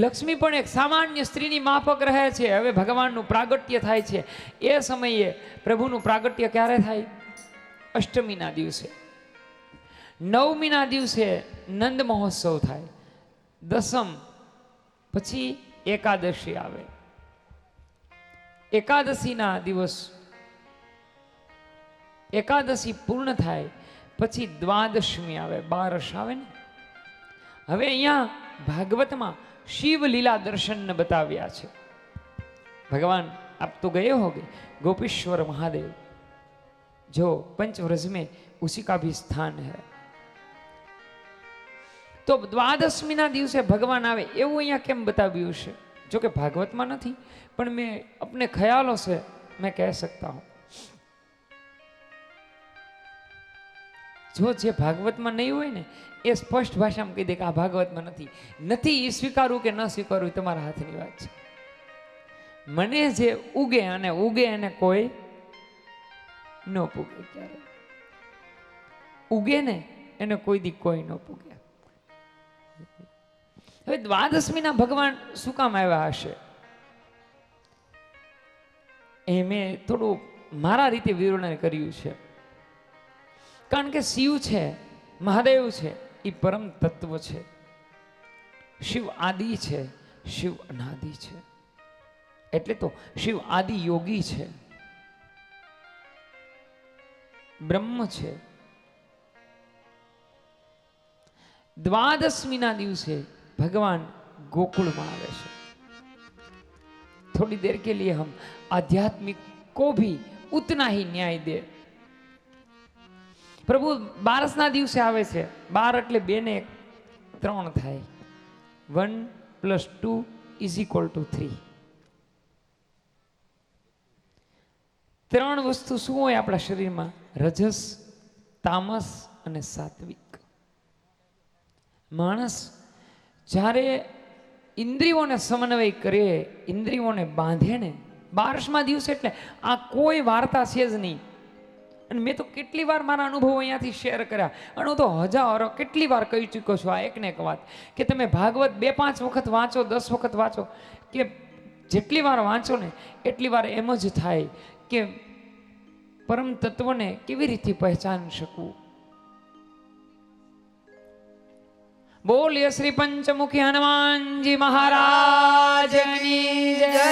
લક્ષ્મી પણ એક સામાન્ય સ્ત્રીની માફક રહે છે. હવે ભગવાનનું પ્રાગટ્ય થાય છે. એ સમયે પ્રભુનું પ્રાગટ્ય ક્યારે થાય? અષ્ટમીના દિવસે. નવમીના દિવસે નંદ મહોત્સવ થાય. દસમ પછી એકાદશી આવે. એકાદશીના દિવસ એકાદશી પૂર્ણ થાય પછી દ્વાદશમી આવે, બારસ આવે ને. હવે અહીંયા ભાગવતમાં શિવ લીલા દર્શન બતાવ્યા છે. ભગવાન આપ તો ગए होगे गोपीश्वर महादेव, जो पंचव्रज में उसी का भी स्थान है. તો દ્વાદશમીના દિવસે ભગવાન આવે એવું અહીંયા કેમ બતાવ્યું છે? જો કે ભાગવતમાં નથી, પણ મેં अपने ખ્યાલો से मैं कह सकता हूं. જો જે ભાગવતમાં નહીં હોય ને એ સ્પષ્ટ ભાષામાં કહી દે કે આ ભાગવતમાં નથી. નથી એ સ્વીકારવું કે ન સ્વીકારવું તમારા હાથની વાત છે. મને જે ઉગે અને ઉગે એને કોઈ ન પૂગે. ક્યારે ઉગે ને એને કોઈ દી કોઈ ન પૂગે. હવે દ્વાદશમીના ભગવાન શું કામ આવ્યા હશે એ મેં થોડું મારા રીતે વિવરણ કર્યું છે. કારણ કે શિવ છે, મહાદેવ છે, એ પરમ તત્વ છે. શિવ આદિ છે, શિવ અનાદિ છે. એટલે તો શિવ આદિ યોગી છે, બ્રહ્મ છે. દ્વાદશમીના દિવસે भगवान गोकुल में आवे छे. थोड़ी देर के लिए हम आध्यात्मिक को भी उतना ही न्याय दे. प्रभु 12 ना दिवसे आवे छे. 12 એટલે 2 ને 3 થાય. 1 + 2 = 3. 3 વસ્તુ શું હોય આપણા શરીરમાં? રજસ, તામસ અને સાત્વિક. માણસ જ્યારે ઇન્દ્રિયોને સમન્વય કરે, ઇન્દ્રિયોને બાંધે ને 12મા દિવસે, એટલે આ કોઈ વાર્તા છે જ નહીં. અને મેં તો કેટલી વાર મારા અનુભવો અહીંયાથી શેર કર્યા, અને હું તો હજારો કેટલી વાર કહી ચૂક્યો છું આ એકને એક વાત, કે તમે ભાગવત 2-5 વખત વાંચો, 10 વખત વાંચો, કે જેટલી વાર વાંચો ને એટલી વાર એમ જ થાય કે પરમ તત્વને કેવી રીતે પહેચાન શકવું. બોલીએ શ્રી પંચમુખી હનુમાનજી મહારાજની જય.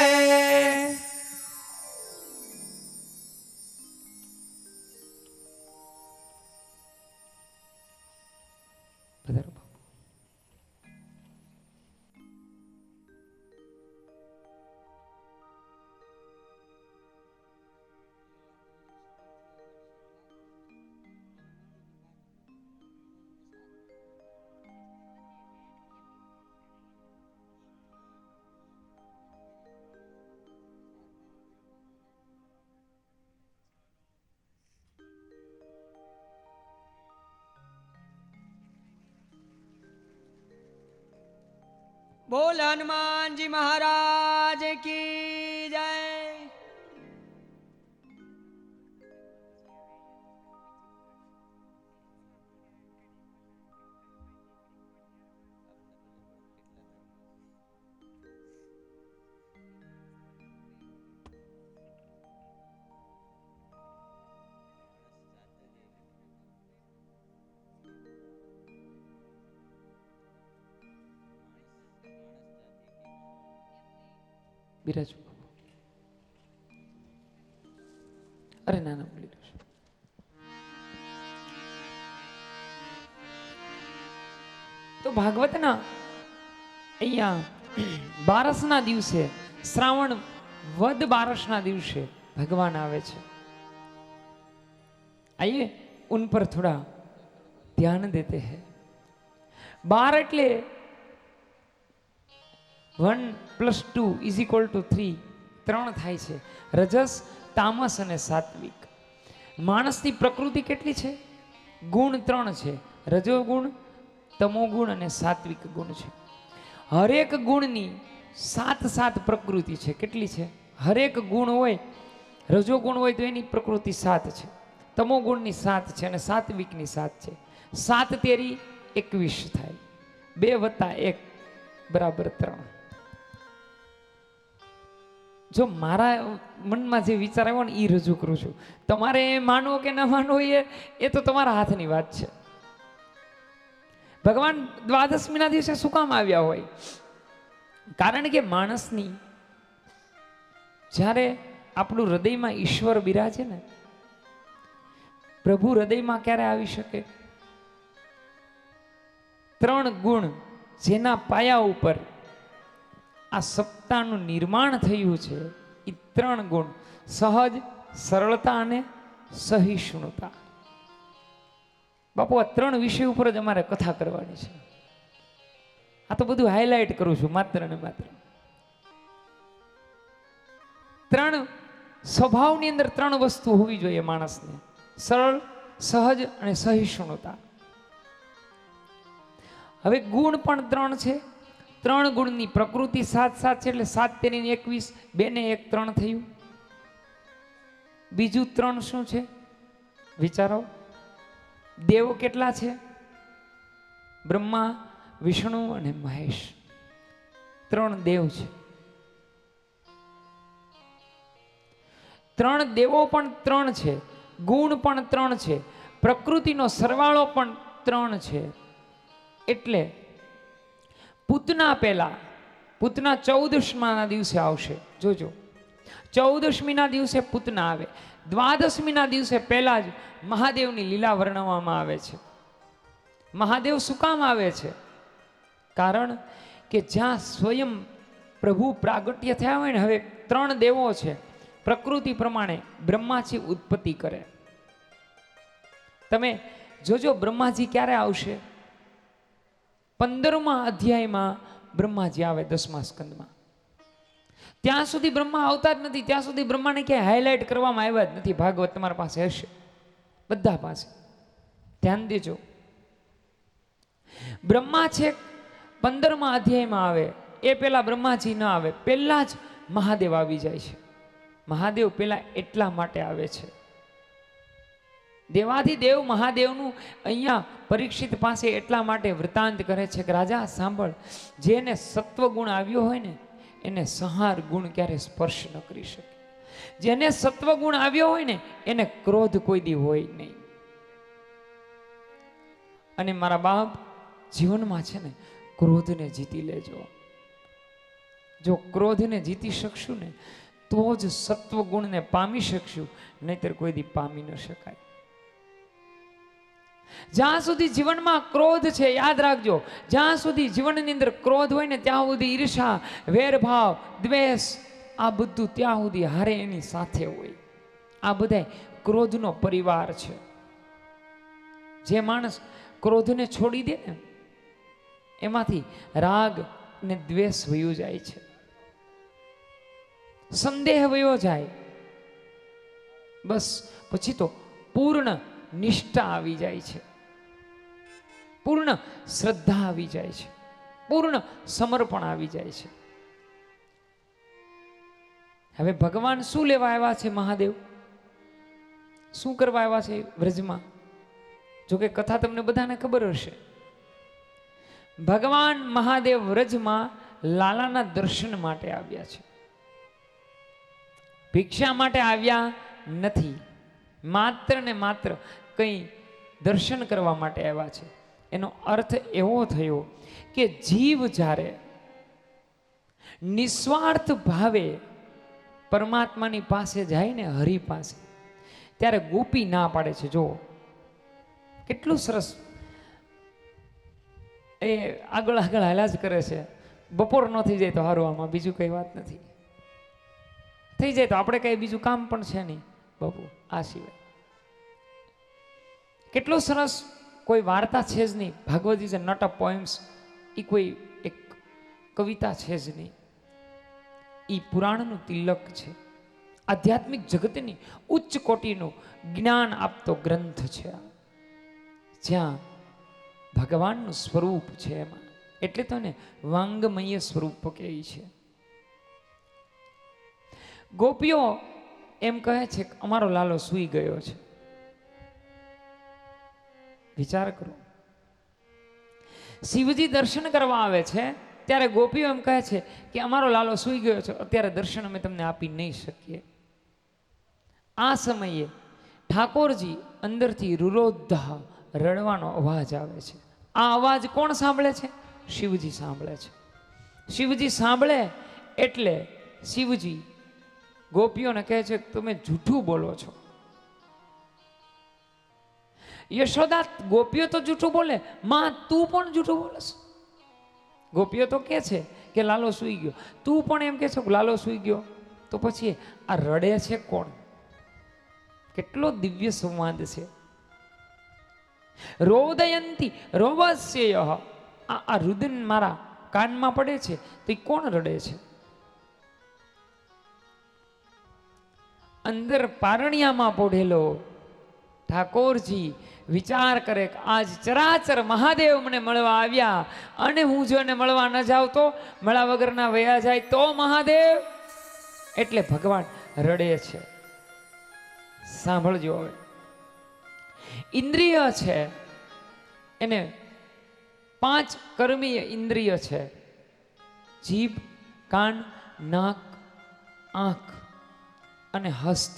બોલ હનુમાનજી મહારાજ કી જય. બિરાજો. અરે ના ના બોલી લેશો. તો ભાગવતના અહીંયા બારસના દિવસે, શ્રાવણ વદ બારસના દિવસે ભગવાન આવે છે. આइए उन पर थोड़ा ध्यान देते हैं. 12 એટલે 1 + 2 = 3, 3 થાય છે. રજસ, તામસ અને સાત્વિક. માણસની પ્રકૃતિ કેટલી છે? ગુણ 3 છે. રજોગુણ, તમોગુણ અને સાત્વિક ગુણ છે. હરેક ગુણની 7 પ્રકૃતિ છે. કેટલી છે? હરેક ગુણ હોય, રજોગુણ હોય તો એની પ્રકૃતિ 7 છે, તમોગુણની 7 છે અને સાત્વિકની 7 છે. 7 તેરી 21 થાય. 2 + 1 = 3. જો મારા મનમાં જે વિચાર આવ્યો ને એ રજૂ કરું છું. તમારે માનવો કે ન માનવો એ તો તમારા હાથની વાત છે. ભગવાન દ્વાદશમીના દિવસે શું કામ આવ્યા હોય? કારણ કે માણસની જ્યારે આપણું હૃદયમાં ઈશ્વર બિરાજે ને, પ્રભુ હૃદયમાં ક્યારે આવી શકે? 3 ગુણ જેના પાયા ઉપર આ સપ્તાહનું નિર્માણ થયું છે, એ 3 ગુણ સહજ, સરળતા અને સહિષ્ણુતા. બાપુ આ 3 વિષય ઉપર જ અમારે કથા કરવાની છે. આ તો બધું હાઇલાઇટ કરું છું માત્ર ને માત્ર. 3 સ્વભાવની અંદર 3 વસ્તુ હોવી જોઈએ માણસને: સરળ, સહજ અને સહિષ્ણુતા. હવે ગુણ પણ 3 છે. 3 ગુણની પ્રકૃતિ 7 છે, એટલે 7 તેરી 21, 2 ને 1 3 થયું. બીજું 3 શું છે વિચારો? દેવ કેટલા છે? બ્રહ્મા, વિષ્ણુ અને મહેશ. 3 દેવ છે. 3 દેવો પણ 3 છે, ગુણ પણ 3 છે, પ્રકૃતિનો સરવાળો પણ 3 છે. એટલે પૂતના પહેલા, પૂતના 14મીના દિવસે આવશે. જોજો, 14મીના દિવસે પૂતના આવે. દ્વાદશમીના દિવસે પહેલા જ મહાદેવની લીલા વર્ણવવામાં આવે છે. મહાદેવ શું કામ આવે છે? કારણ કે જ્યાં સ્વયં પ્રભુ પ્રાગટ્ય થયા હોય ને, હવે 3 દેવો છે. પ્રકૃતિ પ્રમાણે બ્રહ્માજી ઉત્પત્તિ કરે. તમે જોજો બ્રહ્માજી ક્યારે આવશે? 15મા અધ્યાયમાં બ્રહ્માજી આવે, 10મા સ્કંદમાં. ત્યાં સુધી બ્રહ્મા આવતા જ નથી. ત્યાં સુધી બ્રહ્માને ક્યાંય હાઇલાઇટ કરવામાં આવ્યા જ નથી. ભાગવત તમારા પાસે હશે, બધા પાસે. ધ્યાન દેજો. બ્રહ્મા છે 15મા અધ્યાયમાં આવે. એ પેલા બ્રહ્માજી ન આવે, પહેલા જ મહાદેવ આવી જાય છે. મહાદેવ પેલા એટલા માટે આવે છે, દેવાધિદેવ મહાદેવનું અહીંયા પરીક્ષિત પાસે એટલા માટે વૃતાંત કરે છે કે રાજા સાંભળ, જેને સત્વગુણ આવ્યો હોય ને એને સંહાર ગુણ ક્યારે સ્પર્શ ન કરી શકે. જેને સત્વગુણ આવ્યો હોય ને એને ક્રોધ કોઈ દી હોય નહીં. અને મારા બાપ, જીવનમાં છે ને ક્રોધને જીતી લેજો. જો ક્રોધને જીતી શકશું ને તો જ સત્વગુણને પામી શકશું, નહીતર કોઈ દી પામી ન શકાય. જ્યાં સુધી જીવનમાં ક્રોધ છે, યાદ રાખજો, જ્યાં સુધી જીવનની અંદર ક્રોધ હોય ને ત્યાં સુધી ઈર્ષા, વેરભાવ, દ્વેષ, આ બધું ત્યાં સુધી હારે એની સાથે હોય. આ બધા ક્રોધનો પરિવાર છે. જે માણસ ક્રોધને છોડી દે ને એમાંથી રાગ ને દ્વેષ વયો જાય છે, સંદેહ વયો જાય. બસ પછી તો પૂર્ણ નિષ્ઠા આવી જાય છે, પૂર્ણ શ્રદ્ધા આવી જાય છે. પૂર્ણ સમર્પણ આવી જાય છે. હવે ભગવાન શું લેવા આવ્યા છે? મહાદેવ શું કરવા આવ્યા છે વ્રજમાં? જોકે કથા તમને બધાને ખબર હશે. ભગવાન મહાદેવ વ્રજમાં લાલાના દર્શન માટે આવ્યા છે, ભિક્ષા માટે આવ્યા નથી. માત્ર ને માત્ર કંઈ દર્શન કરવા માટે આવ્યા છે. એનો અર્થ એવો થયો કે જીવ જ્યારે નિસ્વાર્થ ભાવે પરમાત્માની પાસે જાય ને, હરિ પાસે, ત્યારે ગોપી ના પાડે છે. જો કેટલું સરસ એ આગળ આગળ હાલ્યા જ કરે છે. બપોર ન થઈ જાય તો સારું, આમાં બીજું કઈ વાત નથી. થઈ જાય તો આપણે કઈ બીજું કામ પણ છે નહીં બાપુ, આ સિવાય. કેટલું સરસ, કોઈ વાર્તા છે જ નહીં. Bhagavat is not a poems, એ કોઈ એક કવિતા છે જ નહીં. એ પુરાણનું તિલક છે, આધ્યાત્મિક જગતની ઉચ્ચ કોટીનું જ્ઞાન આપતો ગ્રંથ છે, જ્યાં ભગવાનનું સ્વરૂપ છે એમાં. એટલે તો ને વાંગમય સ્વરૂપ કહે છે. ગોપીઓ એમ કહે છે કે અમારો લાલો સૂઈ ગયો છે. વિચાર કરો, શિવજી દર્શન કરવા આવે છે ત્યારે ગોપીઓ એમ કહે છે કે અમારો લાલો સૂઈ ગયો છે, અત્યારે દર્શન અમે તમને આપી નહીં શકીએ. આ સમયે ઠાકોરજી અંદરથી રુરોદ્ધ રડવાનો અવાજ આવે છે. આ અવાજ કોણ સાંભળે છે? શિવજી સાંભળે છે. શિવજી સાંભળે એટલે શિવજી ગોપીઓને કહે છે કે તમે જૂઠું બોલો છો. યશોદા, ગોપીઓ તો જૂઠું બોલે, માં તું પણ જૂઠું બોલસ. ગોપીઓ તો કે છે કે લાલો સૂઈ ગયો, તું પણ એમ કે છે કે લાલો સૂઈ ગયો, તો પછી આ રડે છે કોણ? કેટલો દિવ્ય સંવાદ છે. રોદયંતી રોવસ્ય, આ રુદન મારા કાનમાં પડે છે તો એ કોણ રડે છે? અંદર પારણિયામાં પોઢેલો ઠાકોરજી વિચાર કરે કે આજ ચરાચર મહાદેવ મને મળવા આવ્યા, અને હું જો એને મળવા ન જાઉં તો, મળા વગરના વયા જાય તો મહાદેવ. એટલે ભગવાન રડે છે. સાંભળજો હવે, ઇન્દ્રિય છે એને 5 કર્મીય ઇન્દ્રિય છે: જીભ, કાન, નાક, આંખ અને હસ્ત.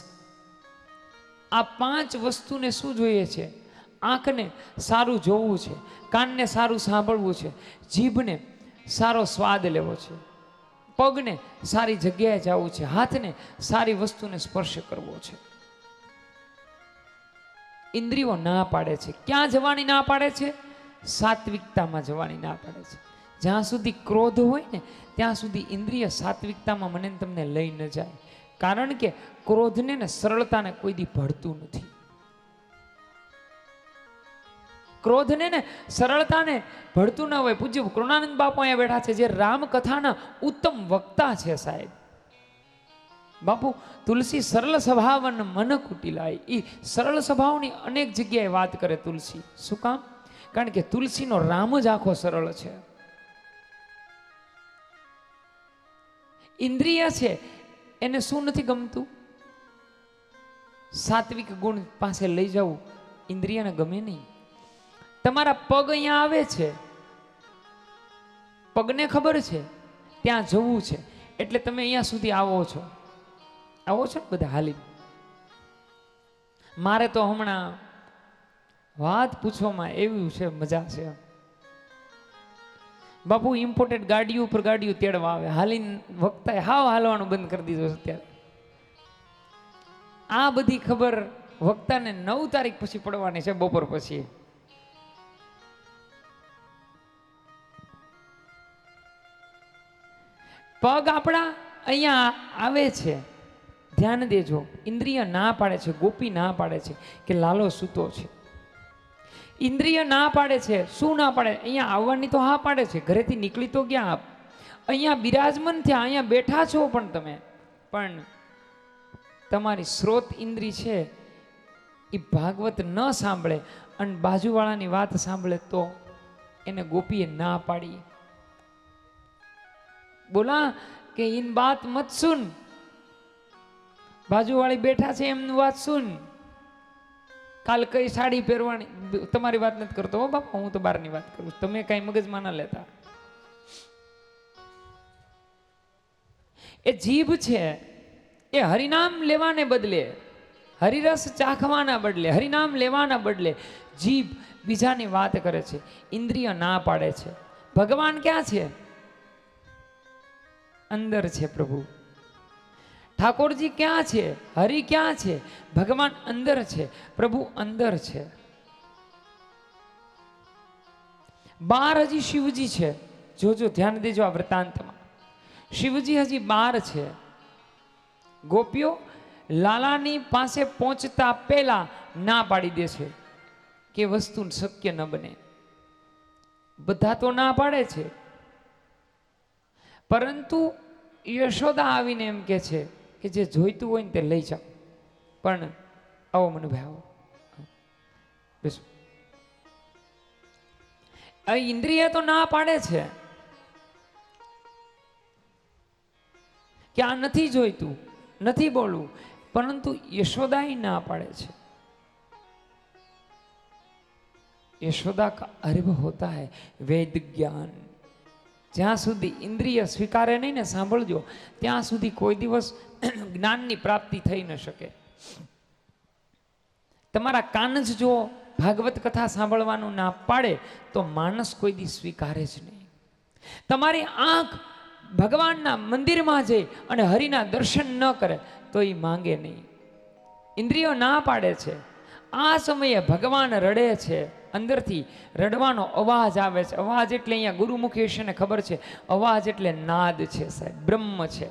આ 5 વસ્તુને શું જોઈએ છે? આંખને સારું જોવું છે, કાનને સારું સાંભળવું છે, જીભને સારો સ્વાદ લેવો છે, પગને સારી જગ્યાએ જવું છે, હાથને સારી વસ્તુને સ્પર્શ કરવો છે. ઇન્દ્રિયો ના પાડે છે. ક્યાં જવાની ના પાડે છે? સાત્વિકતામાં જવાની ના પાડે છે. જ્યાં સુધી ક્રોધ હોય ને ત્યાં સુધી ઇન્દ્રિય સાત્વિકતામાં મને તમને લઈ ન જાય. કારણ કે ક્રોધને ને સરળતાને કોઈ દી ભળતું નથી. ક્રોધને ને સરળતાને ભળતું ન હોય. પૂજ્ય કૃણાનંદ બાપુ અહીંયા બેઠા છે, જે રામકથાના ઉત્તમ વક્તા છે સાહેબ. બાપુ તુલસી સરળ સ્વભાવન મન કુટિલાય, એ સરળ સ્વભાવની અનેક જગ્યાએ વાત કરે તુલસી. શું કામ? કારણ કે તુલસીનો રામ જ આખો સરળ છે. ઇન્દ્રિય છે એને શું નથી ગમતું? સાત્વિક ગુણ પાસે લઈ જવું ઇન્દ્રિયને ગમે નહીં. તમારા પગ અહીંયા આવે છે, પગને ખબર છે ત્યાં જવું છે, એટલે તમે અહીંયા સુધી આવો છો ને બધા હાલી. મારે તો હમણાં વાત પૂછવામાં એવું છે, મજા છે બાપુ. ઇમ્પોર્ટેડ ગાડીઓ ઉપર ગાડીઓ તેડવા આવે, હાલીને વખતે હાવ હાલવાનું બંધ કરી દીધું છે અત્યારે. આ બધી ખબર વક્તાને 9 તારીખ પછી પડવાની છે, બપોર પછી. પગ આપણા અહીંયા આવે છે, ધ્યાન દેજો. ઇન્દ્રિય ના પાડે છે, ગોપી ના પાડે છે કે લાલો સૂતો છે. ઇન્દ્રિય ના પાડે છે. શું ના પાડે? અહીંયા આવવાની તો હા પાડે છે, ઘરેથી નીકળી તો ગયા આપ, અહીંયા બિરાજમાન થયા, અહીંયા બેઠા છો, પણ તમે પણ તમારી સ્રોત ઇન્દ્રિય છે એ ભાગવત ન સાંભળે અને બાજુવાળાની વાત સાંભળે તો એને ગોપીએ ના પાડી. બોલા કે ઇન બાત મત સુન, બાજુવાળી બેઠા છે એમનું વાત સુન. કાલ કઈ સાડી પહેરવાની, તમારી વાત નથી કરતો હો બાપા, હું તો બહારની વાત કરું, તમે કઈ મગજમાં ના લેતા. એ જીભ છે એ હરિનામ લેવાને બદલે, હરિરસ ચાખવાના બદલે, હરિનામ લેવાના બદલે જીભ બીજાની વાત કરે છે, ઇન્દ્રિય ના પાડે છે. ભગવાન ક્યાં છે? અંદર છે પ્રભુ. ઠાકોરજી ક્યાં છે? હરિ ક્યાં છે? ભગવાન અંદર છે, પ્રભુ અંદર છે. બાર હજી શિવજી છે. જોજો, ધ્યાન દેજો આ વૃતાંતમાં. શિવજી હજી બાર છે. ગોપીઓ લાલાની પાસે પહોંચતા પહેલા ના પાડી દે છે કે વસ્તુ શક્ય ન બને. બધા તો ના પાડે છે, પરંતુ યશોદા આવીને એમ કે છે કે જે જોઈતું હોય ને તે લઈ જાઓ. પણ આવો મનુભાઈ, આવો બેસો. આ ઇન્દ્રિય તો ના પાડે છે કે આ નથી જોઈતું, નથી બોલવું, પરંતુ યશોદા ના પાડે છે. यशोदा का अर्भ होता है वेद ज्ञान. જ્યાં સુધી ઇન્દ્રિય સ્વીકારે નહીં ને, સાંભળજો, ત્યાં સુધી કોઈ દિવસ જ્ઞાનની પ્રાપ્તિ થઈ ન શકે. તમારા કાન જ જો ભાગવત કથા સાંભળવાનું ના પાડે તો માણસ કોઈ દી સ્વીકારે જ નહીં. તમારી આંખ ભગવાનના મંદિરમાં જઈ અને હરિના દર્શન ન કરે તો એ માંગે નહીં. ઇન્દ્રિયો ના પાડે છે. આ સમયે ભગવાન રડે છે. અંદરથી રડવાનો અવાજ આવે છે. અવાજ એટલે અહીંયા ગુરુમુખી વિશેને ખબર છે, અવાજ એટલે નાદ છે સાહેબ, બ્રહ્મ છે.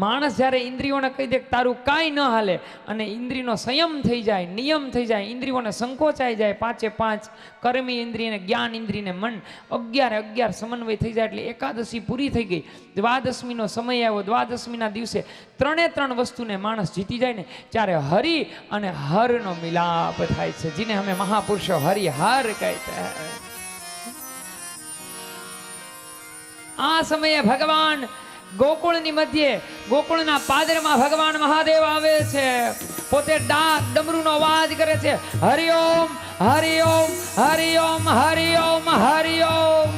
માણસ જ્યારે ઇન્દ્રિયોને કહી દે તારું કાંઈ ન હાલે અને ઇન્દ્રિયનો સંયમ થઈ જાય, નિયમ થઈ જાય, ઇન્દ્રિયોને સંકોચાઈ જાય, 5 કર્મી ઇન્દ્રિયને, જ્ઞાન ઇન્દ્રિયને, મન 11 સમન્વય થઈ જાય એટલે એકાદશી પૂરી થઈ ગઈ. દ્વાદશમીનો સમય આવ્યો. દ્વાદશમીના દિવસે 3 વસ્તુને માણસ જીતી જાય ને ત્યારે હરિ અને હરનો મિલાપ થાય છે, જેને અમે મહાપુરુષો હરિ હર કહેતા. આ સમયે ભગવાન ગોકુળની મધ્યે, ગોકુળના પાદરમાં ભગવાન મહાદેવ આવે છે. પોતે ડમરૂનો અવાજ કરે છે, હરિઓમ હરિઓમ હરિઓમ હરિઓમ હરિઓમ.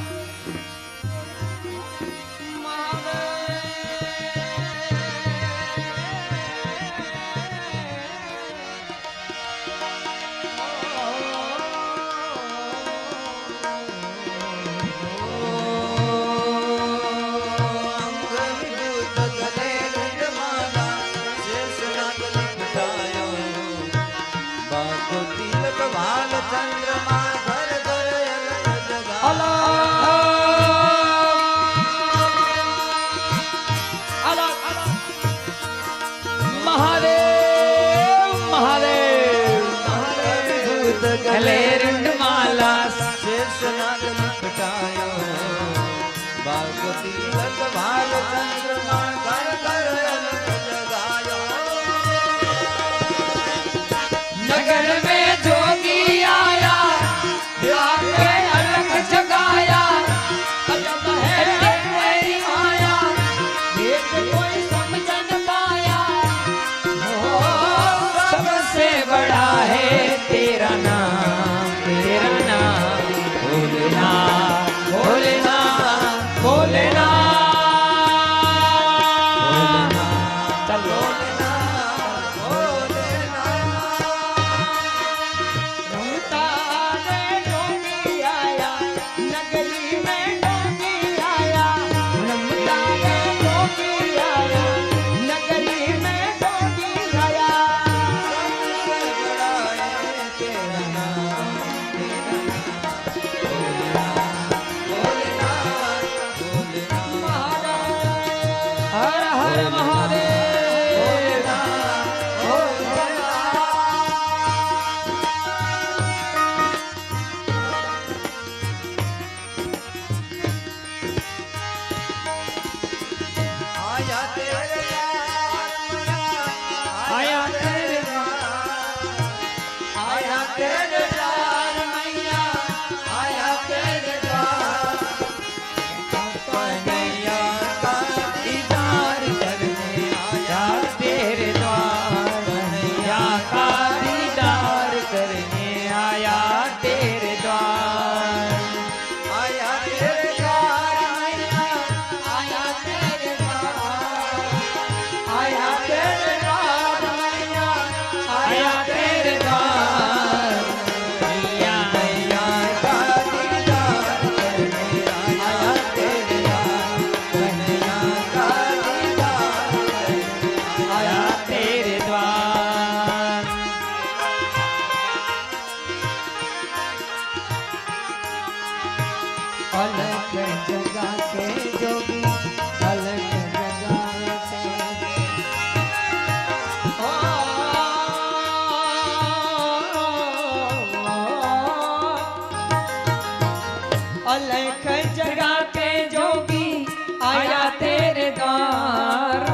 आया तेरे द्वार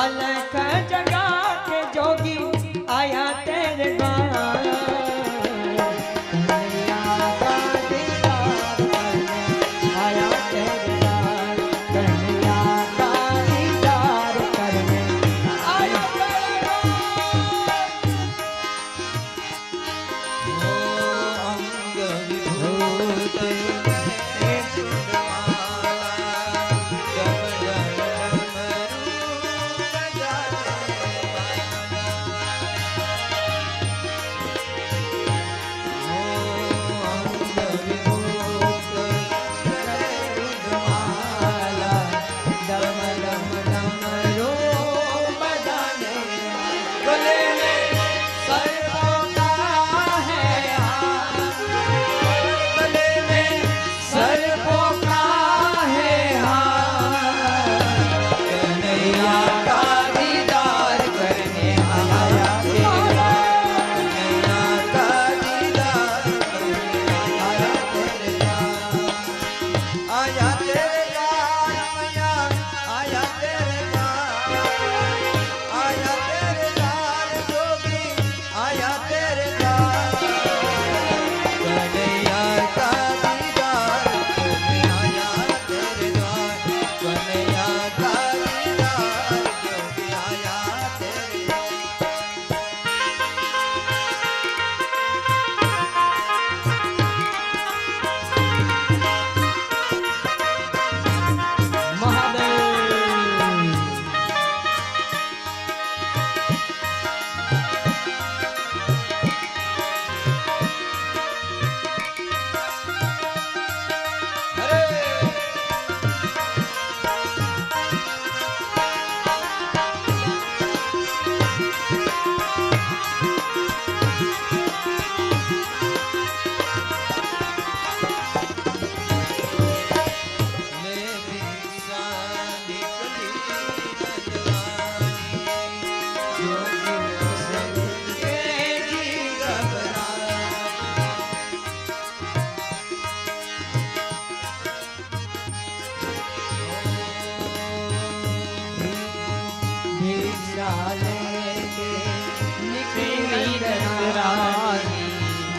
अलख जगा के जोगी आया तेरे द्वार कन्हैया का दीदार करने आया तेरे द्वार कन्हैया का दीदार करने आया तेरे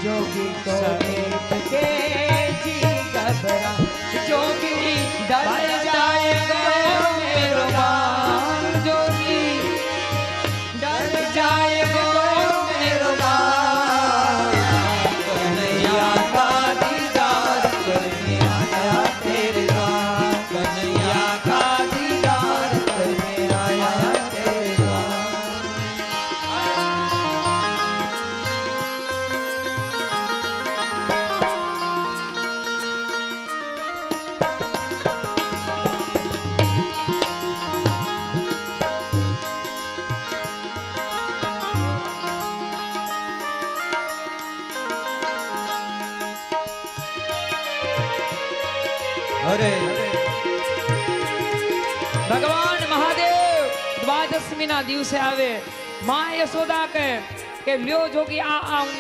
जोगी को देख के जी घबरा जोगी डर जाएगा मेरो बाल जोगी डर जाएगा मेरो बाल कन्हैया का दीदार करने आया तेरे द्वार कन्हैया का दीदार करने आया तेरे द्वार અરે ભગવાન મહાદેવ દ્વાદશમી ના દિવસે આવે માં યશોદા કહે કે લ્યો જોગી આ હું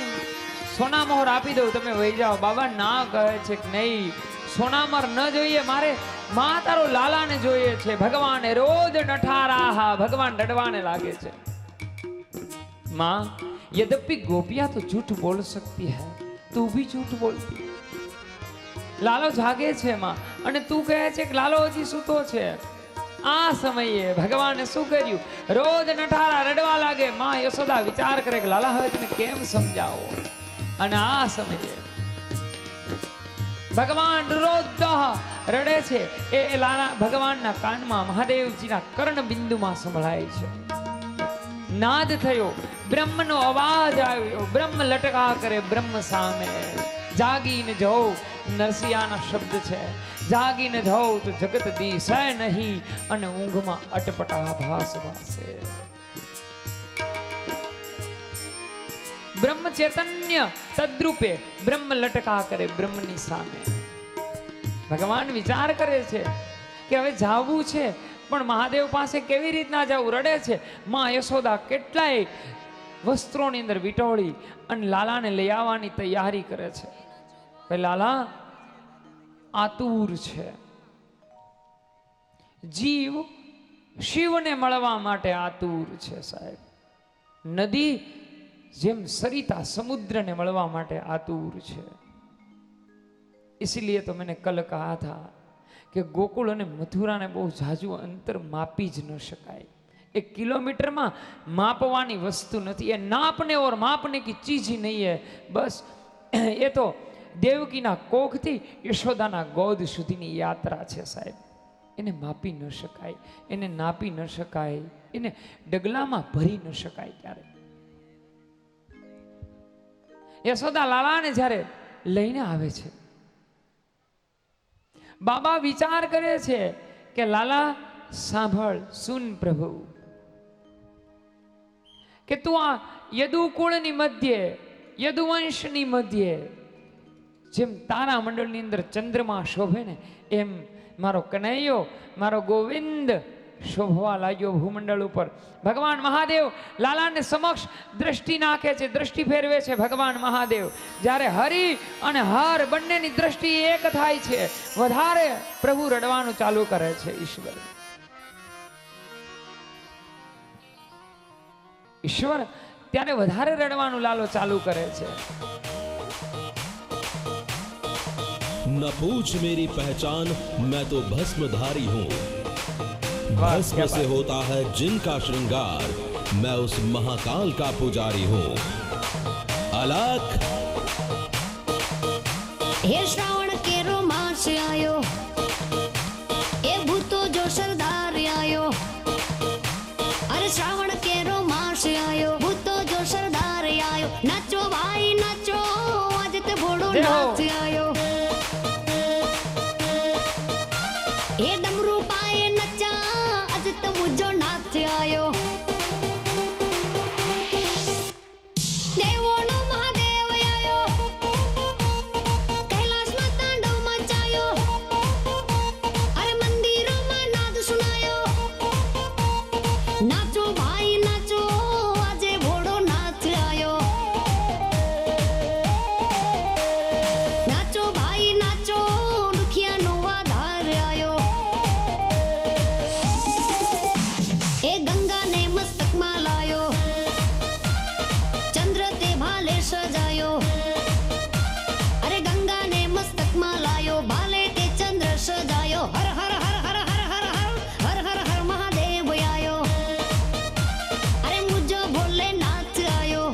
સોના મોહર આપી દઉં તમે વહી જાઓ બાબા ના કહે છે કે નહીં સોનામર ન જોઈએ મારે માં તારો લાલાને જોઈએ છે ભગવાને રોજ નઠારા ભગવાન રડવાને લાગે છે माँ यद्यपि गोपियां तो झूठ बोल सकती है तू भी झूठ बोलती लालो जागे छे माँ અને તું કહે છે કે લાલો હજી સૂતો છે આ સમયે ભગવાને શું કર્યું રોજ નઠારા રડવા લાગે માં યશોદા વિચાર કરે કે લાલા હવે તમે કેમ સમજાવો અને આ સમયે ભગવાન રોજ રડે છે એ લાલા ભગવાનના કાનમાં મહાદેવજીના કર્ણ બિંદુમાં સંભળાય છે નાદ થયો બ્રહ્મનો અવાજ આવ્યો બ્રહ્મ લટકા કરે બ્રહ્મ સામે જાગીને જો નરસિયાના શબ્દ છે જાગીને જો તો જગત દિશે નહીં અને ઊંઘમાં અટપટા ભાસ ભાસે બ્રહ્મ ચૈતન્ય તદ્રૂપે બ્રહ્મ લટકા કરે બ્રહ્મની સામે ભગવાન વિચાર કરે છે કે હવે જાવું છે પણ મહાદેવ પાસે કેવી રીતના જવું રડે છે માં યશોદા કેટલાય વસ્ત્રોની અંદર વિટોળી અને લાલાને લઈ આવવાની તૈયારી કરે છે ભાઈ લાલા આતુર છે જીવ શિવને મળવા માટે આતુર છે સાહેબ. નદી જેમ સરિતા સમુદ્રને મળવા માટે આતુર છે. इसलिए तो मैंने कल कहा था कि गोकुल અને મથુરાને બહુ ઝાઝું અંતર માપી જ ન શકાય. 1 કિલોમીટરમાં માપવાની વસ્તુ નથી. એ નાપને ઓર માપને કી ચીજ ही नहीं है. બસ એ તો દેવકીના કોખથી યશોદાના ગોદ સુધીની યાત્રા છે સાહેબ. એને માપી ન શકાય, એને નાપી ન શકાય, એને ડગલામાં ભરી ન શકાય. ક્યારે યશોદા લાલાને જ્યારે લઈને આવે છે, બાબા વિચાર કરે છે કે લાલા સાંભળ, સુન પ્રભુ, કે તું આ યદુકુળની મધ્યે, યદુવંશની મધ્યે જેમ તારા મંડળની અંદર ચંદ્રમા શોભે ને એમ મારો કનૈયો, મારો ગોવિંદ શોભવા લાગ્યો ભૂમંડળ ઉપર. ભગવાન મહાદેવ લાલાને સમક્ષ દ્રષ્ટિ નાખે છે, દ્રષ્ટિ ફેરવે છે. ભગવાન મહાદેવ જ્યારે હરિ અને હર બંનેની દ્રષ્ટિ એક થાય છે, વધારે પ્રભુ રડવાનું ચાલુ કરે છે. ઈશ્વર ત્યારે વધારે રડવાનું લાલો ચાલુ કરે છે. न पूछ मेरी पहचान, मैं तो भस्मधारी हूँ. भस्म से होता है जिनका श्रृंगार, मैं उस महाकाल का पुजारी हूँ. अलख हे श्रावण केरो मास आयो, ए भूतो जो सरदार आयो. अरे श्रावण केरो मास आयो, भूतो जो सरदार आयो. नाचो भाई नाचो, आज ते भोड़ो नाच आयो. ए डमरू पाए नचा, आज ते मुझो नाच आयो. देवोनो महादेव आयो, कैलाशમાં તાંડવ મચાયો. અરે મંદિરોમાં નાદ સુનાયો. નાચો ભાઈ નાચો, આજે ભોળો નાચ આયો. નાચો ભાઈ નાચો, દુખિયાનો આધાર આયો. એ ગંગાને મસ્તકમાં લાયો, ચંદ્ર તે ભાલે સજાયો. અરે ગંગાને મસ્તકમાં લાયો, ભાલે તે ચંદ્ર સજાયો. હર હર હર હર હર હર હર હર હર હર મહાદેવ આયો. અરે મુજો ભોલે નાથ આયો,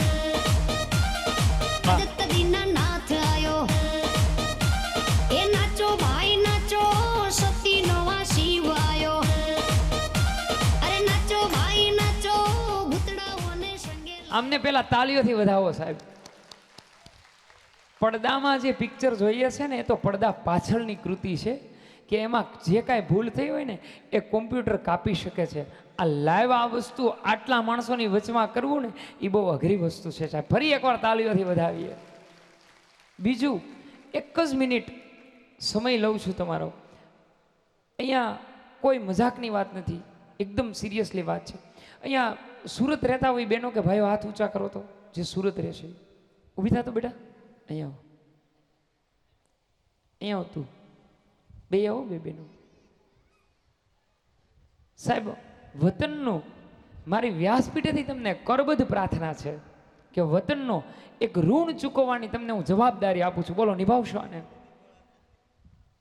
જગત દીના નાથ આયો. એ નાચો ભાઈ નાચો, સતીનો આ શિવ આયો. અરે નાચો ભાઈ નાચો, ભૂતડાઓને સંગે આમને પેલા તાળીઓથી વધાવો સાહેબ. પડદામાં જે પિક્ચર જોઈએ છે ને, એ તો પડદા પાછળની કૃતિ છે કે એમાં જે કાંઈ ભૂલ થઈ હોય ને એ કોમ્પ્યુટર કાપી શકે છે. આ લાઈવ આ વસ્તુ આટલા માણસોની વચમાં કરવું ને એ બહુ અઘરી વસ્તુ છે સાહેબ. ફરી એકવાર તાળીઓથી વધાવીએ. બીજું 1 જ મિનિટ સમય લઉં છું તમારો. અહીંયા કોઈ મજાકની વાત નથી, એકદમ સિરિયસલી વાત છે. અહીંયા સુરત રહેતા હોય બહેનો કે ભાઈઓ હાથ ઊંચા કરો તો, જે સુરત રહેશે ઊભી થા તો બેટા. અહીંયા આવો, અહીંયા આવો, તું બે આવો, બે બહેનો. સાહેબ વતનનો મારી વ્યાસપીઠેથી તમને કરબદ્ધ પ્રાર્થના છે કે વતનનો એક ઋણ ચૂકવવાની તમને હું જવાબદારી આપું છું. બોલો, નિભાવશો આને?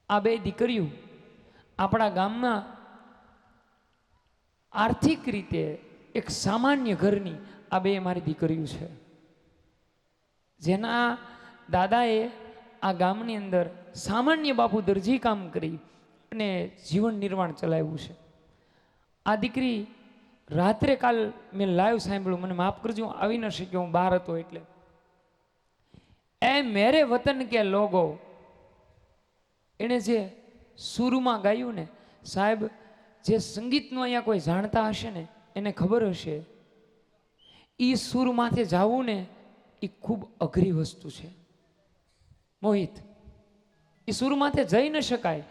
આ બે દીકરીઓ આપણા ગામમાં આર્થિક રીતે એક સામાન્ય ઘરની આ બે મારી દીકરીઓ છે, જેના દાદાએ આ ગામની અંદર સામાન્ય બાપુ દરજી કામ કરી અને જીવન નિર્વાણ ચલાવ્યું છે. આ દીકરી રાત્રે કાલ મેં લાઈવ સાંભળ્યું, મને માફ કરજો હું આવી ન શક્યો, હું બહાર હતો એટલે. એ મેરે વતન કે લોગો, એણે જે સુરમાં ગાયું ને સાહેબ, જે સંગીતનું અહીંયા કોઈ જાણતા હશે ને એને ખબર હશે, એ સુર માથે જાવું ને એ ખૂબ અઘરી વસ્તુ છે મોહિત. એ સુર માથે જઈ ન શકાય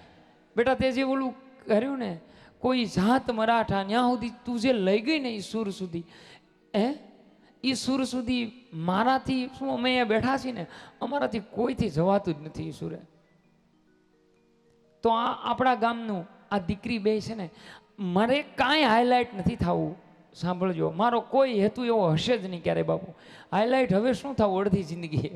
બેટા. તે જે ઓલું કર્યું ને, કોઈ જાત મરાઠા ત્યાં સુધી તું જે લઈ ગઈ ને એ સુર સુધી, એ સુર સુધી મારાથી શું, અમે અહીંયા બેઠા છીએ ને, અમારાથી કોઈથી જવાતું જ નથી એ સુરે. તો આ આપણા ગામનું આ દીકરી બે છે ને, મારે કાંઈ હાઇલાઇટ નથી થવું. સાંભળજો, મારો કોઈ હેતુ એવો હશે જ નહીં ક્યારે બાપુ. હાઇલાઇટ હવે શું થવું અડધી જિંદગી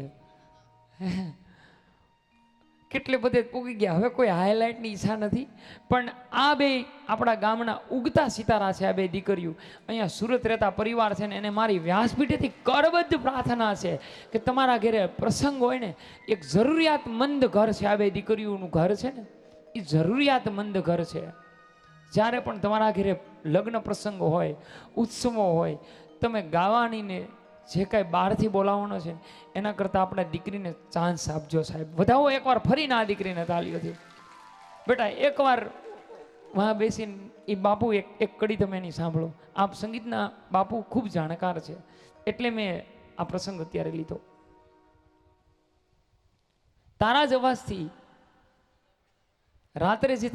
કેટલે બધે પૂગી ગયા, હવે કોઈ હાઇલાઇટની ઈચ્છા નથી. પણ આ બે આપણા ગામના ઉગતા સિતારા છે. આ બે દીકરીઓ અહીંયા સુરત રહેતા પરિવાર છે ને, એને મારી વ્યાસપીઠેથી કરબદ્ધ પ્રાર્થના છે કે તમારા ઘરે પ્રસંગ હોય ને, એક જરૂરિયાતમંદ ઘર છે. આ બે દીકરીઓનું ઘર છે ને, એ જરૂરિયાતમંદ ઘર છે. જ્યારે પણ તમારા ઘરે લગ્ન પ્રસંગો હોય, ઉત્સવો હોય, તમે ગાવાની ને જે કાંઈ બહારથી બોલાવવાનો છે એના કરતાં આપણે દીકરીને ચાન્સ આપજો સાહેબ. વધાવો એકવાર ફરીને આ દીકરીને તાળીઓથી. બેટા એકવાર વहाँ બેસીને એ બાપુ એક કડી તમે એની સાંભળો. આપ સંગીતના બાપુ ખૂબ જાણકાર છે, એટલે મેં આ પ્રસંગ અત્યારે લીધો. તારા જ અવાજથી રાત્રે જે